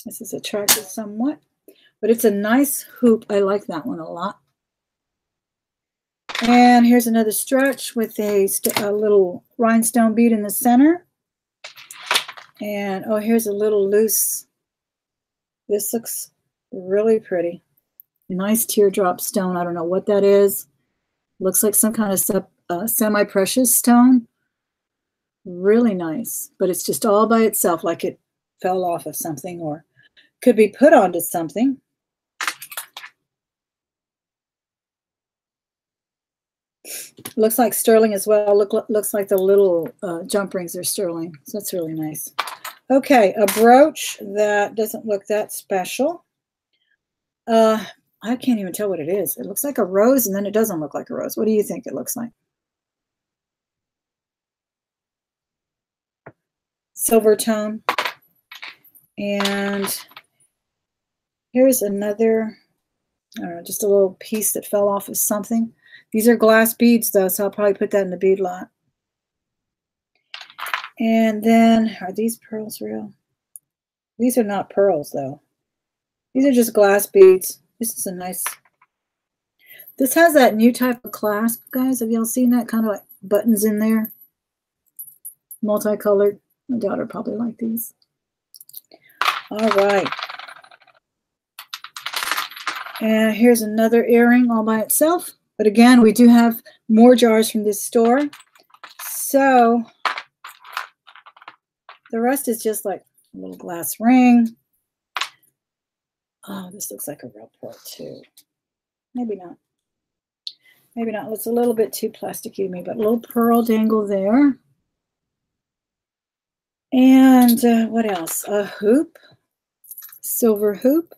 This is attractive somewhat, but it's a nice hoop. I like that one a lot. And here's another stretch with a little rhinestone bead in the center. And oh, here's a little loose. This looks really pretty. Nice teardrop stone. I don't know what that is. Looks like some kind of semi-precious stone. Really nice, but it's just all by itself, like it fell off of something or could be put onto something. Looks like sterling as well. Looks like the little jump rings are sterling. So that's really nice. Okay, a brooch that doesn't look that special. I can't even tell what it is. It looks like a rose, and then it doesn't look like a rose. What do you think it looks like? Silver tone. And here's another, I don't know, just a little piece that fell off of something. These are glass beads, though, so I'll probably put that in the bead lot. And then, are these pearls real? These are not pearls, though. These are just glass beads. This is a nice, this has that new type of clasp, guys. Have y'all seen that? Kind of like buttons in there. Multicolored. My daughter probably liked these. All right. And here's another earring all by itself. But again, we do have more jars from this store. So the rest is just like a little glass ring. Oh, this looks like a real pearl too. Maybe not. Maybe not. It's a little bit too plasticky to me, but a little pearl dangle there. And what else? A hoop, silver hoop.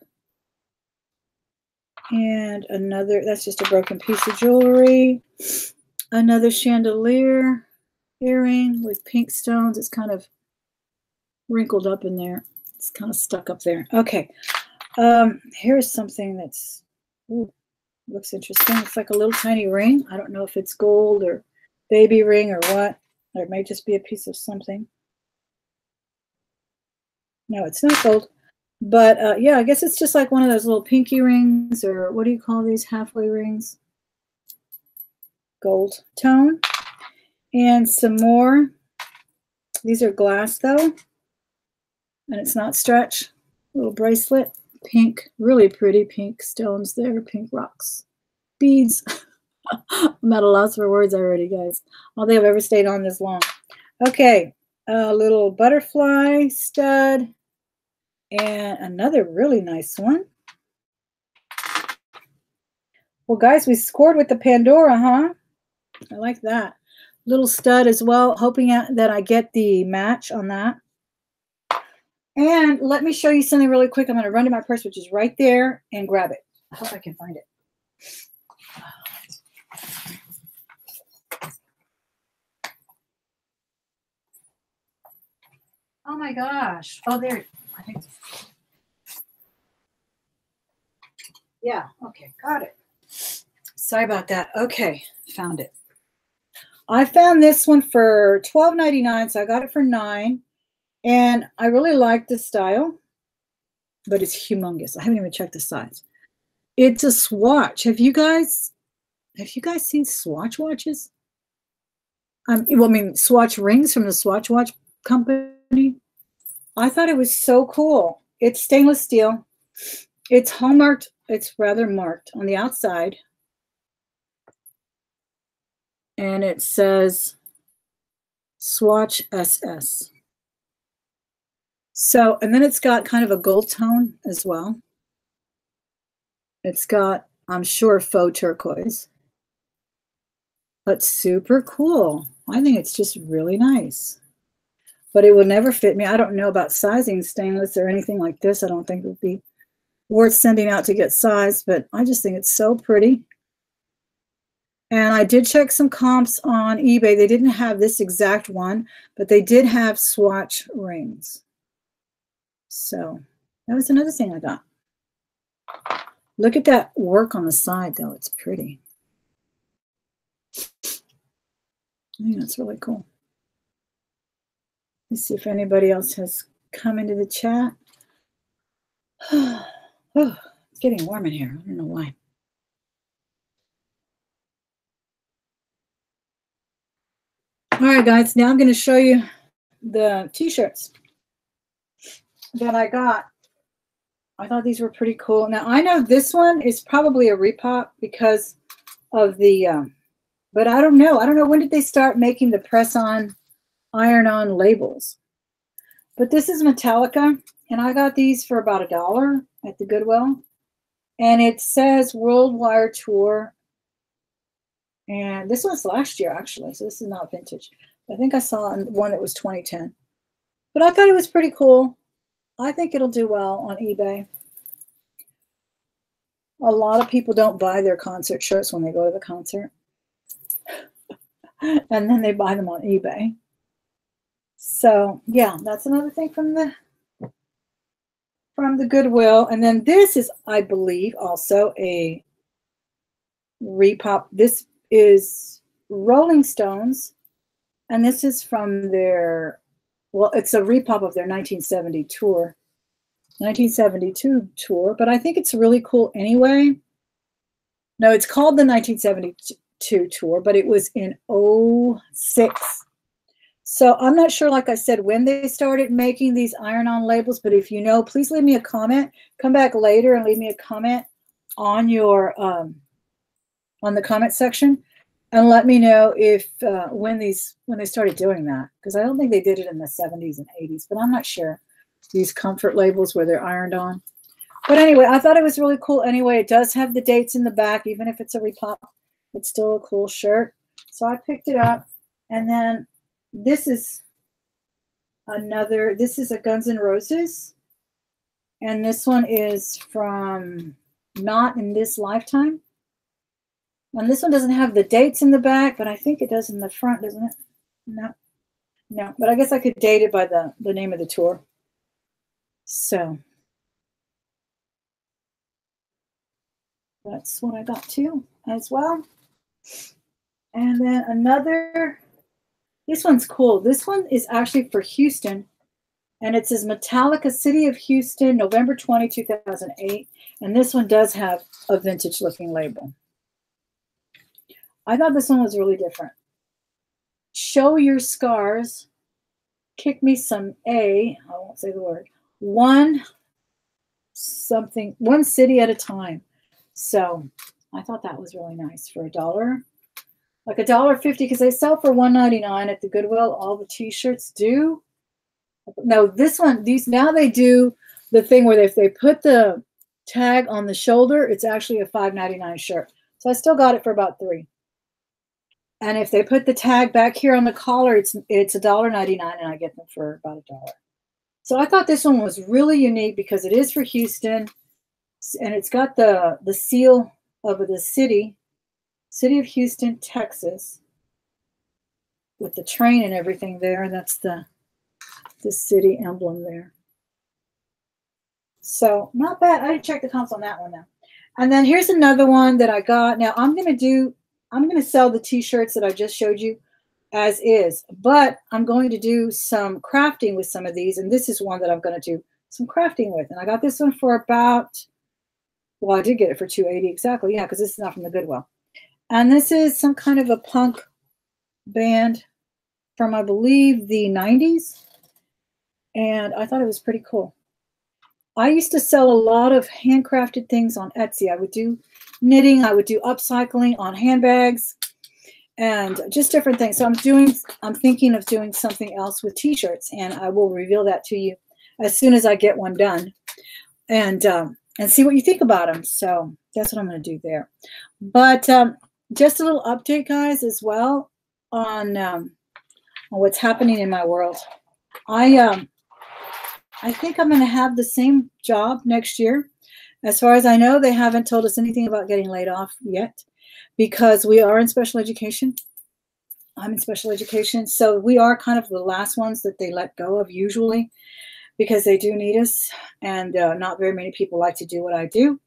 And another, that's just a broken piece of jewelry. Another chandelier earring with pink stones. It's kind of wrinkled up in there. It's kind of stuck up there. Okay. Here's something that's, ooh, looks interesting. It's like a little tiny ring. I don't know if it's gold or baby ring or what. Or it may just be a piece of something. No, it's not gold. But yeah, I guess it's just like one of those little pinky rings, or what do you call these halfway rings? Gold tone. And some more. These are glass though. And it's not stretch. Little bracelet. Pink, really pretty pink stones there. Pink rocks. Beads. I'm at a loss for words already, guys. I don't think I've ever stayed on this long. Okay. A little butterfly stud. And another really nice one. Well, guys, we scored with the Pandora, huh? I like that. Little stud as well, hoping that I get the match on that. And let me show you something really quick. I'm going to run to my purse, which is right there, and grab it. I hope I can find it. Oh, my gosh. Oh, there. I think. Yeah, okay, got it. Sorry about that. Okay, found it. I found this one for $12.99, so I got it for $9. And I really like the style, but it's humongous. I haven't even checked the size. It's a swatch. Have you guys seen Swatch watches? Well, I mean, Swatch rings from the Swatch watch company. I thought it was so cool. It's stainless steel. It's hallmarked. It's rather marked on the outside. And it says Swatch SS. So, and then it's got kind of a gold tone as well. It's got, I'm sure, faux turquoise. But super cool. I think it's just really nice. But it will never fit me. I don't know about sizing stainless or anything like this. I don't think it would be worth sending out to get sized, but I just think it's so pretty. And I did check some comps on eBay. They didn't have this exact one, but they did have Swatch rings. So that was another thing I got. Look at that work on the side, though. It's pretty. I think that's really cool. Let's see if anybody else has come into the chat. Oh, it's getting warm in here. I don't know why. All right, guys. Now I'm going to show you the t-shirts that I got. I thought these were pretty cool. Now, I know this one is probably a repop because of the, but I don't know. I don't know, when did they start making the press-on, iron-on labels? But this is Metallica, and I got these for about $1 at the Goodwill. And it says Worldwide Tour. And this one's last year, actually, so this is not vintage. I think I saw one that was 2010. But I thought it was pretty cool. I think it'll do well on eBay. A lot of people don't buy their concert shirts when they go to the concert. And then they buy them on eBay. So, yeah, that's another thing from the Goodwill. And then this is, I believe, also a repop. This is Rolling Stones. And this is from their, well, it's a repop of their 1970 tour. 1972 tour, but I think it's really cool anyway. No, it's called the 1972 tour, but it was in 06. So I'm not sure, like I said, when they started making these iron-on labels, but if you know, please leave me a comment. Come back later and leave me a comment on your on the comment section, and let me know if when they started doing that, because I don't think they did it in the 70s and 80s, but I'm not sure. These comfort labels where they're ironed on. But anyway, I thought it was really cool. Anyway, it does have the dates in the back, even if it's a repop. It's still a cool shirt. So I picked it up. And then this is this is a Guns N' Roses. And this one is from Not in This Lifetime. And this one doesn't have the dates in the back, but I think it does in the front, doesn't it? No. No, but I guess I could date it by the name of the tour. So that's what I got too as well. And then another, this one's cool. This one is actually for Houston. And it says Metallica, City of Houston, November 20, 2008. And this one does have a vintage looking label. I thought this one was really different. Show your scars. Kick me some I won't say the word. One city at a time. So I thought that was really nice for $1. Like $1.50, because they sell for $1.99 at the Goodwill. All the t-shirts do. No, this one, now they do the thing where if they put the tag on the shoulder, it's actually a $5.99 shirt. So I still got it for about $3. And if they put the tag back here on the collar, it's $1.99, and I get them for about $1. So I thought this one was really unique because it is for Houston, and it's got the seal of the city of Houston, Texas, with the train and everything there. And that's the city emblem there. So not bad. I didn't check the comps on that one though. And then here's another one that I got. Now I'm going to sell the t-shirts that I just showed you as is, but I'm going to do some crafting with some of these. And this is one that I'm going to do some crafting with. And I got this one for about, well, I did get it for $2.80 exactly. Yeah, because this is not from the Goodwill. And this is some kind of a punk band from, I believe, the 90s. And I thought it was pretty cool. I used to sell a lot of handcrafted things on Etsy. I would do knitting, I would do upcycling on handbags, and just different things. So I'm thinking of doing something else with t-shirts, and I will reveal that to you as soon as I get one done, and see what you think about them. So that's what I'm going to do there. But just a little update, guys, as well on what's happening in my world. I think I'm going to have the same job next year. As far as I know, they haven't told us anything about getting laid off yet, because we are in special education. I'm in special education. So we are kind of the last ones that they let go of usually, because they do need us. And not very many people like to do what I do.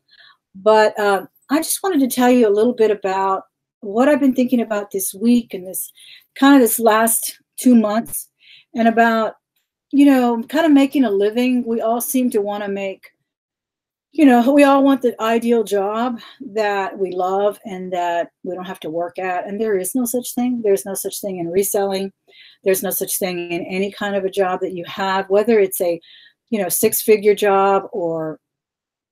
But I just wanted to tell you a little bit about what I've been thinking about this week and this last 2 months, and about, kind of making a living. We all seem to want to make, we all want the ideal job that we love and that we don't have to work at. And there is no such thing. There's no such thing in reselling. There's no such thing in any kind of a job that you have, whether it's a, 6-figure job or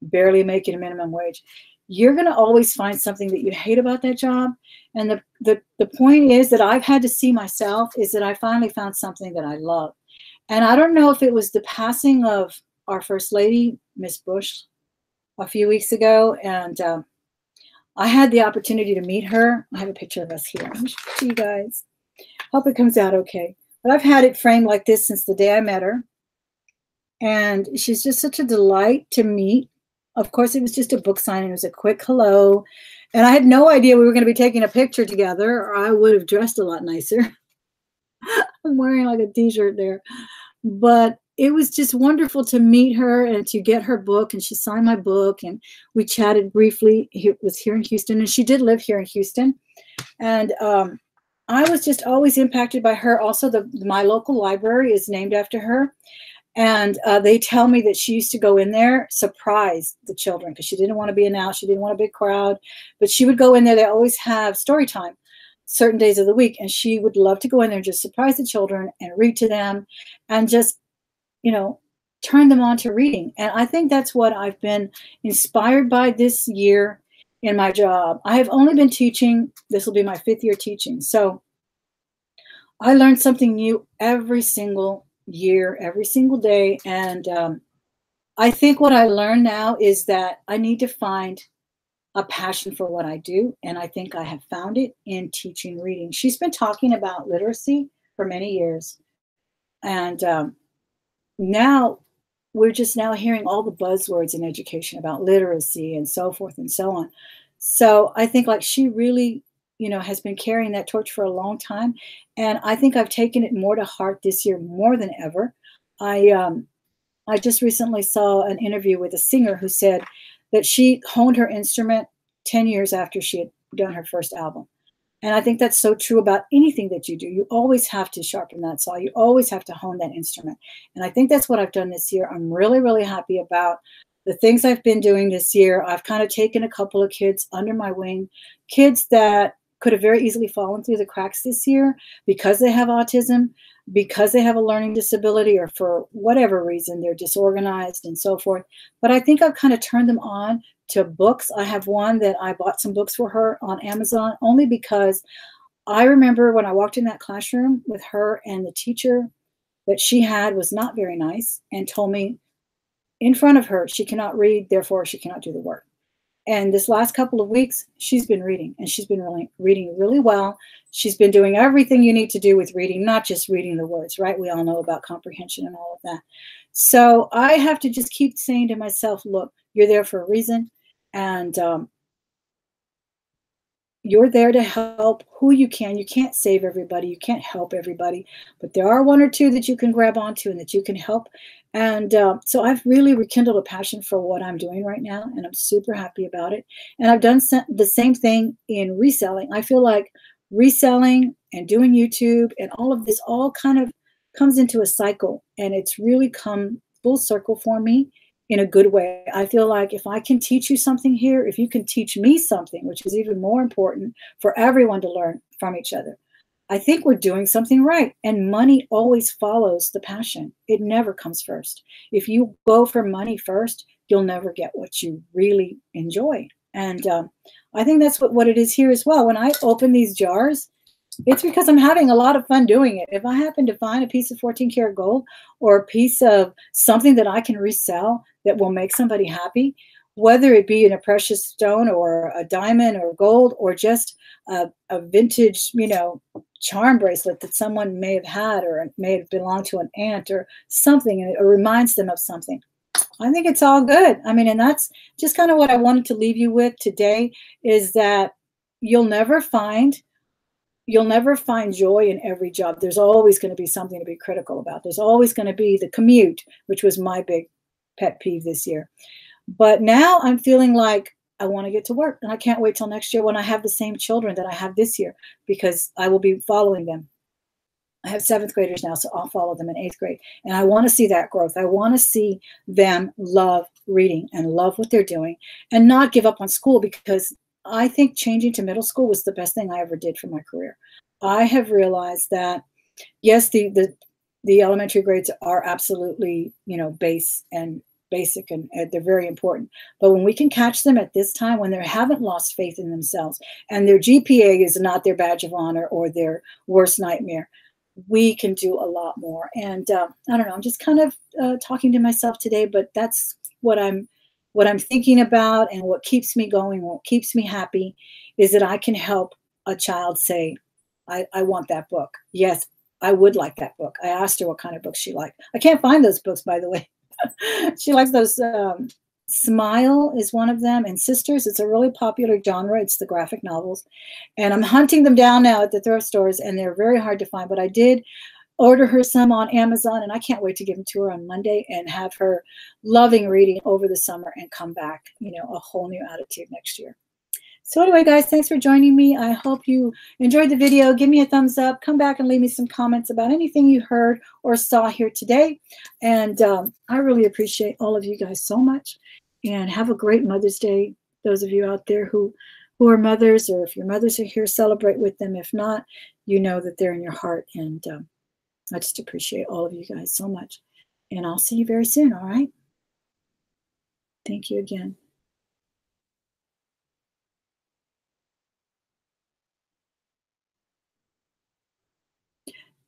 barely making a minimum wage. You're going to always find something that you hate about that job. And the point is that I've had to see myself is that I finally found something that I love. And I don't know if it was the passing of our First Lady, Miss Bush, a few weeks ago. And I had the opportunity to meet her. I have a picture of us here. Let me show it to you guys. Hope it comes out okay. But I've had it framed like this since the day I met her. And she's just such a delight to meet. Of course, it was just a book signing. It was a quick hello. And I had no idea we were going to be taking a picture together, or I would have dressed a lot nicer. I'm wearing like a t-shirt there. But it was just wonderful to meet her and to get her book. And she signed my book, and we chatted briefly. It was here in Houston, and she did live here in Houston. And I was just always impacted by her. Also, my local library is named after her. And they tell me that she used to go in there, surprise the children, because she didn't want to be announced. She didn't want a big crowd. But she would go in there. They always have story time certain days of the week. And she would love to go in there and just surprise the children and read to them and just, turn them on to reading. And I think that's what I've been inspired by this year in my job. I have only been teaching. This will be my 5th year teaching. So I learned something new every single year, every single day. And I think what I learned now is that I need to find a passion for what I do, and I think I have found it in teaching reading. She's been talking about literacy for many years, and now we're just now hearing all the buzzwords in education about literacy and so forth and so on. So I think like she really, has been carrying that torch for a long time, and I think I've taken it more to heart this year more than ever. I just recently saw an interview with a singer who said that she honed her instrument 10 years after she had done her first album. And I think that's so true about anything that you do. You always have to sharpen that saw. You always have to hone that instrument. And I think that's what I've done this year. I'm really, really happy about the things I've been doing this year. I've kind of taken a couple of kids under my wing, kids that could have very easily fallen through the cracks this year because they have autism, because they have a learning disability, or for whatever reason, they're disorganized and so forth. But I think I've kind of turned them on to books. I have one that I bought some books for her on Amazon only because I remember when I walked in that classroom with her, and the teacher that she had was not very nice and told me in front of her she cannot read, therefore she cannot do the work. And this last couple of weeks, she's been reading, and she's been really reading really well. She's been doing everything you need to do with reading, not just reading the words, right? We all know about comprehension and all of that. So I have to just keep saying to myself, look, you're there for a reason. And you're there to help who you can. You can't save everybody. You can't help everybody. But there are one or two that you can grab onto and that you can help. And so I've really rekindled a passion for what I'm doing right now, and I'm super happy about it. And I've done the same thing in reselling. I feel like reselling and doing YouTube and all of this all kind of comes into a cycle, and it's really come full circle for me in a good way. I feel like if I can teach you something here, if you can teach me something, which is even more important for everyone to learn from each other, I think we're doing something right. And money always follows the passion. It never comes first. If you go for money first, you'll never get what you really enjoy. And I think that's what it is here as well. When I open these jars, it's because I'm having a lot of fun doing it. If I happen to find a piece of 14 karat gold or a piece of something that I can resell that will make somebody happy, whether it be in a precious stone or a diamond or gold or just a vintage, charm bracelet that someone may have had or may have belonged to an aunt or something, and it reminds them of something, I think it's all good. I mean, and that's just kind of what I wanted to leave you with today, is that you'll never find joy in every job. There's always going to be something to be critical about. There's always going to be the commute, which was my big pet peeve this year. But now I'm feeling like I want to get to work, and I can't wait till next year when I have the same children that I have this year, because I will be following them. I have 7th graders now, so I'll follow them in 8th grade. And I want to see that growth. I want to see them love reading and love what they're doing and not give up on school, because I think changing to middle school was the best thing I ever did for my career. I have realized that, yes, the elementary grades are absolutely, basic, and they're very important. But when we can catch them at this time, when they haven't lost faith in themselves and their GPA is not their badge of honor or their worst nightmare, we can do a lot more. And I don't know, I'm just kind of talking to myself today, but that's what I'm thinking about, and what keeps me going, what keeps me happy, is that I can help a child say, I want that book. Yes, I would like that book. I asked her what kind of books she liked. I can't find those books, by the way. She likes those. Smile is one of them, and Sisters. It's a really popular genre. It's the graphic novels, and I'm hunting them down now at the thrift stores, and they're very hard to find. But I did order her some on Amazon, and I can't wait to give them to her on Monday and have her loving reading over the summer and come back, a whole new attitude next year. So anyway, guys, thanks for joining me. I hope you enjoyed the video. Give me a thumbs up. Come back and leave me some comments about anything you heard or saw here today. And I really appreciate all of you guys so much. And have a great Mother's Day. Those of you out there who are mothers, or if your mothers are here, celebrate with them. If not, you know that they're in your heart. And I just appreciate all of you guys so much. And I'll see you very soon, all right? Thank you again.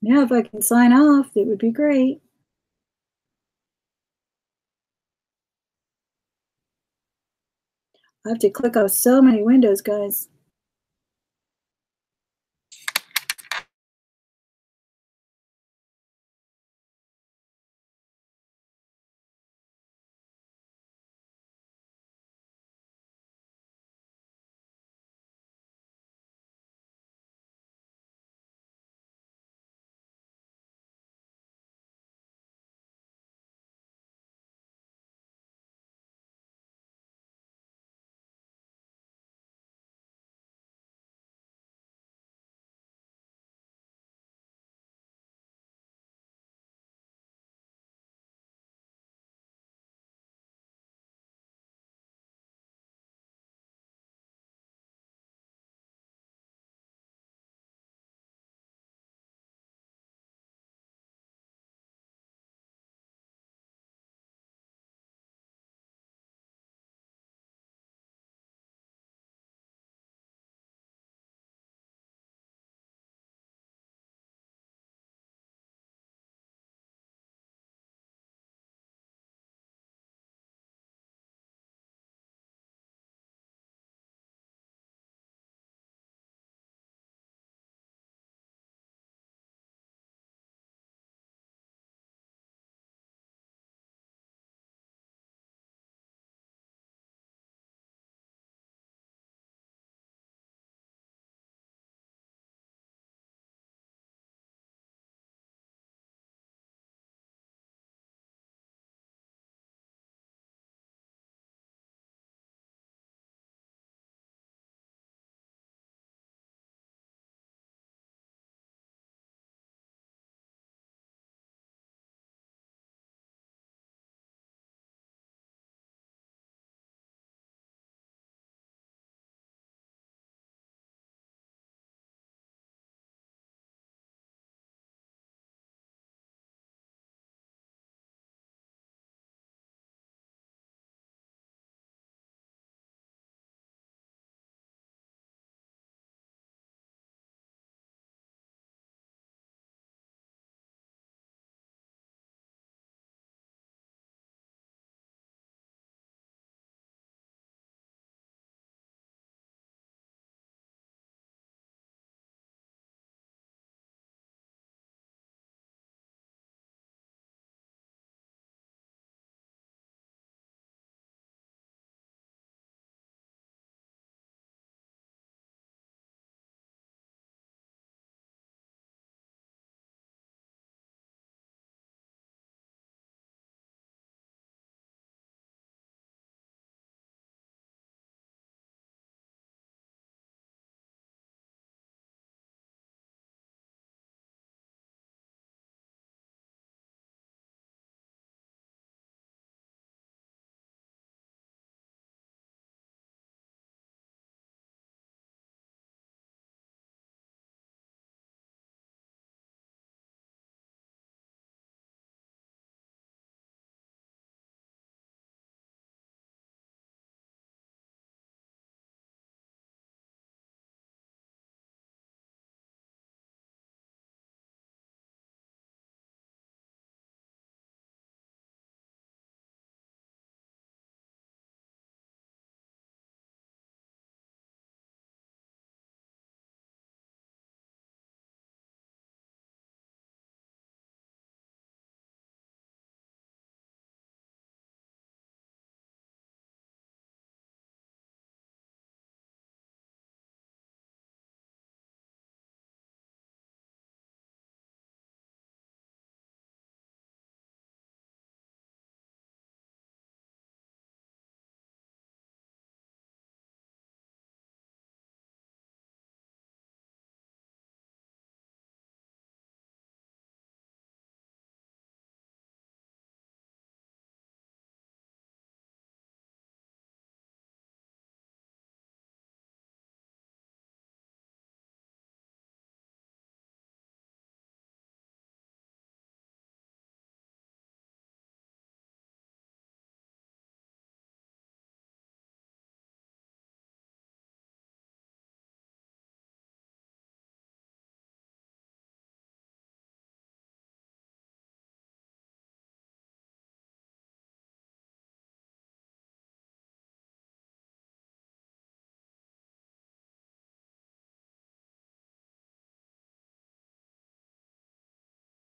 Now, if I can sign off, it would be great. I have to click off so many windows, guys.